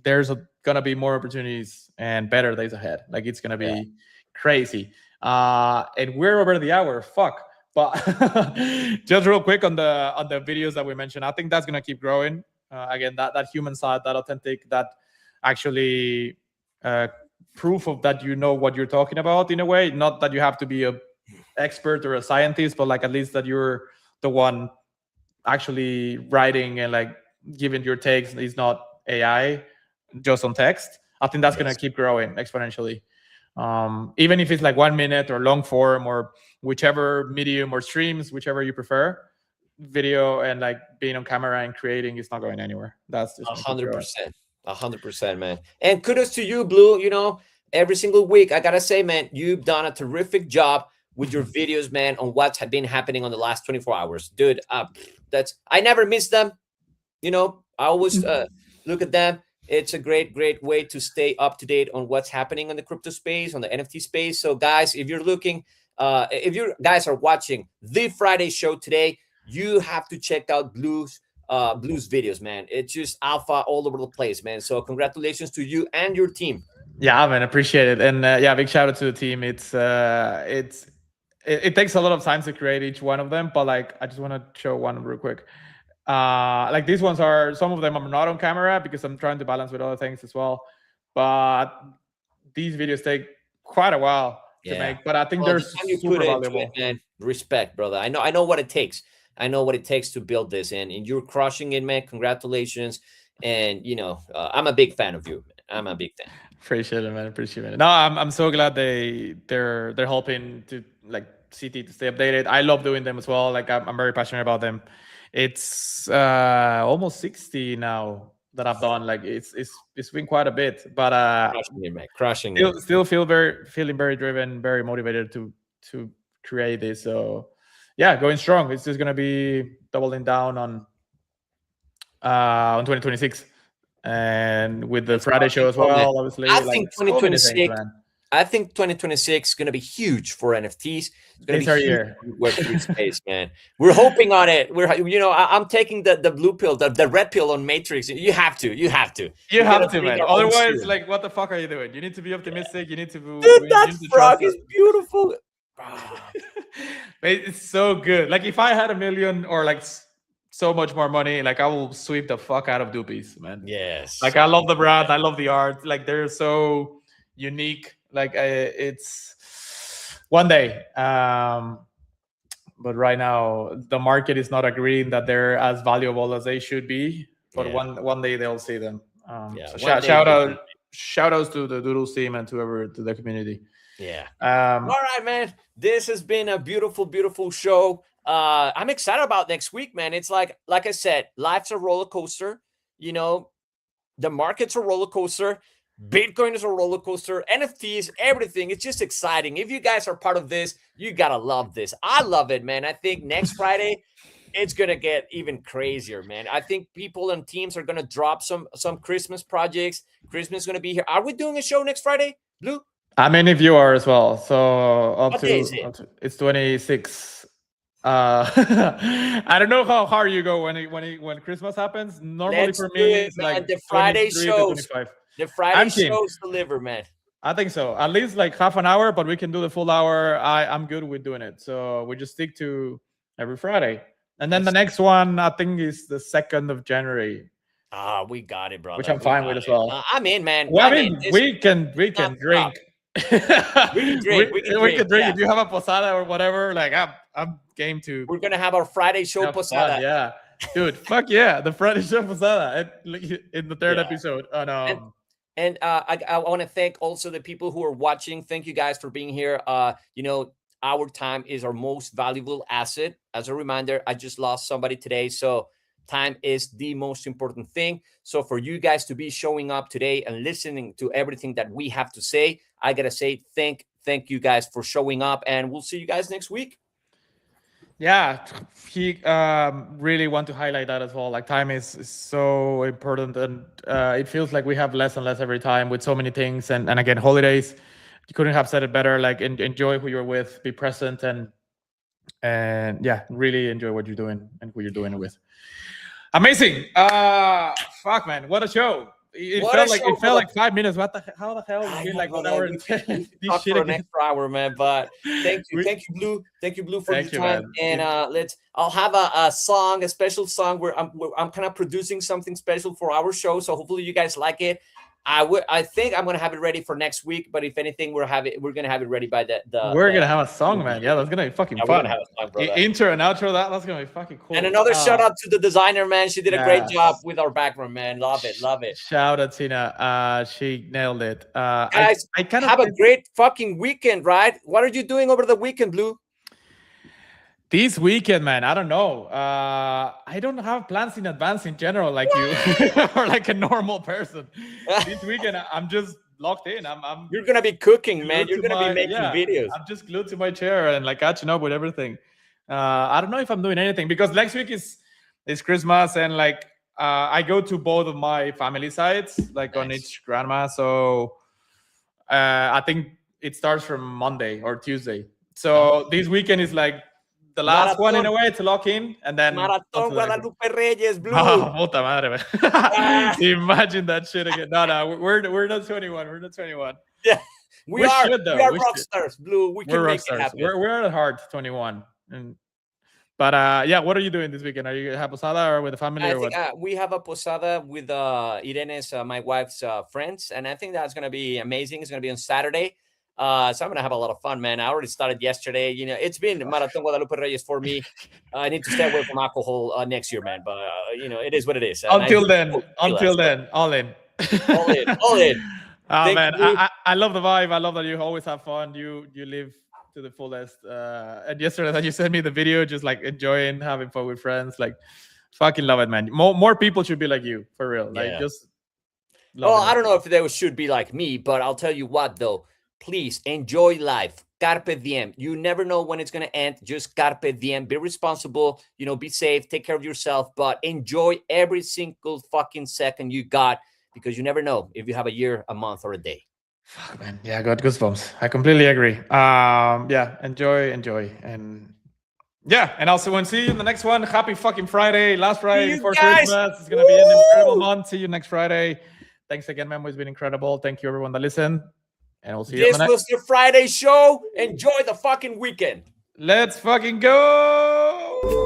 there's gonna be more opportunities and better days ahead. Like it's gonna Yeah. be crazy. And we're over the hour. Fuck. But just real quick on the videos that we mentioned, I think that's gonna keep growing. Again, that human side, that authentic, that actually uh, proof of that you know what you're talking about in a way. Not that you have to be a expert or a scientist, but like at least that you're the one actually writing and like giving your takes. It's not AI just on text. I think that's gonna keep growing exponentially. Even if it's like 1 minute or long form or whichever medium or streams, whichever you prefer, video and like being on camera and creating is not going anywhere. That's just 100%. 100%, man. And kudos to you, Blue. You know, every single week, I gotta say, man, you've done a terrific job with your videos, man, on what's been happening on the last 24 hours. Dude, I never miss them. You know, I always look at them. It's a great way to stay up to date on what's happening in the crypto space, on the NFT space. So, guys, if you're looking, if you guys are watching the Friday show today, you have to check out Blue's videos, man. It's just alpha all over the place, man. So, congratulations to you and your team. Yeah, man, appreciate it, and yeah, big shout out to the team. It takes a lot of time to create each one of them, but like I just want to show one real quick. Like these ones are, some of them I'm not on camera because I'm trying to balance with other things as well, but these videos take quite a while to make, but I think they're super valuable. Man, respect, brother. I know what it takes. I know what it takes to build this, and you're crushing it, man. Congratulations. And you know, I'm a big fan of you. I'm a big fan. Appreciate it, man. Appreciate it. No, I'm so glad they're helping to like CT to stay updated. I love doing them as well. Like I'm very passionate about them. It's almost 60 now that I've done. Like it's been quite a bit, but crushing it, man. Crushing it. Still feeling very driven, very motivated to create this. So yeah, going strong. It's just gonna be doubling down on 2026. And with the Friday show as well, obviously. I think 2026. I think 2026 is going to be huge for NFTs. It's going to be huge Web3 space, man. We're hoping on it. I'm taking the blue pill, the red pill on Matrix. You have to, man. Otherwise, like, what the fuck are you doing? You need to be optimistic. You need to. Dude, that frog is beautiful. It's so good. Like, if I had $1 million or like so much more money, like I will sweep the fuck out of Doopies, man. Yes. Like I love the brand. I love the art. Like they're so unique. Like it's one day, but right now the market is not agreeing that they're as valuable as they should be. But one day they'll see them. So shout outs to the Doodles team and to the community. Yeah. All right, man. This has been a beautiful show. I'm excited about next week, man. It's like I said, life's a roller coaster. You know, the market's a roller coaster. Bitcoin is a roller coaster. NFTs, everything. It's just exciting. If you guys are part of this, you gotta love this. I love it, man. I think next Friday, it's gonna get even crazier, man. I think people and teams are gonna drop some Christmas projects. Christmas is gonna be here. Are we doing a show next Friday, Blue? I mean, if you are as well. So it's 26. I don't know how hard you go when Christmas happens. Normally for me, it's like the Friday shows. The Friday shows deliver, man. I think so. At least like half an hour, but we can do the full hour. I'm good with doing it. So we just stick to every Friday. And then the next one, I think, is the 2nd of January. We got it, brother. Which I'm fine with as well. I'm in, man. Well, we can drink. We can drink. If you have a posada or whatever, like I'm game to. We're gonna have our Friday show posada. Yeah, dude, fuck yeah, the Friday show posada in the third episode. And I want to thank also the people who are watching. Thank you guys for being here. Our time is our most valuable asset. As a reminder, I just lost somebody today, so time is the most important thing. So for you guys to be showing up today and listening to everything that we have to say, I gotta say thank you guys for showing up, and we'll see you guys next week. Yeah, he really want to highlight that as well. Like time is so important, and it feels like we have less and less every time with so many things. And again, holidays, you couldn't have said it better. Like enjoy who you're with, be present, and yeah, really enjoy what you're doing and who you're doing it with. Amazing. Fuck, man, what a show. It What a felt like show, brother. 5 minutes. How the hell? It's I been know, like 1 brother. hour We and can 10. This talk shit for an again. extra hour, man. But thank you, Blue, for your Thank you, time. man. And I'll have a song, a special song where I'm kind of producing something special for our show. So hopefully you guys like it. I think I'm gonna have it ready for next week. But if anything, we're gonna have it ready by We're gonna have a song, man. Yeah, that's gonna be fucking we're fun. gonna have a song, brother. Intro and outro. That's gonna be fucking cool. And another shout out to the designer, man. She did a great Yes. job with our background, man. Love it. Shout out Tina. She nailed it. Guys, I kind of have a great fucking weekend, right? What are you doing over the weekend, Blue? this weekend, man. I don't know. I don't have plans in advance in general, like you or like a normal person. This weekend, I'm just locked in. You're gonna be cooking, man. glued You're to gonna be making videos. I'm just glued to my chair and like catching up with everything. I don't know if I'm doing anything because next week is Christmas and like I go to both of my family sides, like on each grandma. So I think it starts from Monday or Tuesday. So this weekend is like the last one in a way to lock in, and then Marathon Guadalupe Reyes, Blue. Oh, puta madre, man. Imagine that shit again. No, we're not 21. We're not 21. Yeah, we are. Should, though. We are We rock should. stars, Blue. We can We're make rock stars. it happen. We're at heart 21. But yeah, what are you doing this weekend? Are you have posada or with the family or think, what? we have a posada with Irene's, my wife's friends, and I think that's gonna be amazing. It's gonna be on Saturday. So I'm gonna have a lot of fun, man. I already started yesterday. You know, it's been Marathon Guadalupe Reyes for me. I need to stay away from alcohol next year, man. But you know, it is what it is. Until then, all in. all in. Oh man, I love the vibe. I love that you always have fun. You live to the fullest. And yesterday that you sent me the video, just like enjoying having fun with friends, like fucking love it, man. More people should be like you, for real. Like just. I don't know if they should be like me, but I'll tell you what though. Please enjoy life. Carpe diem. You never know when it's going to end. Just carpe diem. Be responsible. You know, be safe. Take care of yourself. But enjoy every single fucking second you got because you never know if you have a year, a month, or a day. Fuck, man. Yeah, I got goosebumps. I completely agree. Yeah, enjoy. And yeah, and also when see you in the next one. Happy fucking Friday. Last Friday before Christmas. It's going to be an incredible month. See you next Friday. Thanks again, Memo. It's been incredible. Thank you, everyone that listened. And we'll see you. This was your Friday show. Enjoy the fucking weekend. Let's fucking go.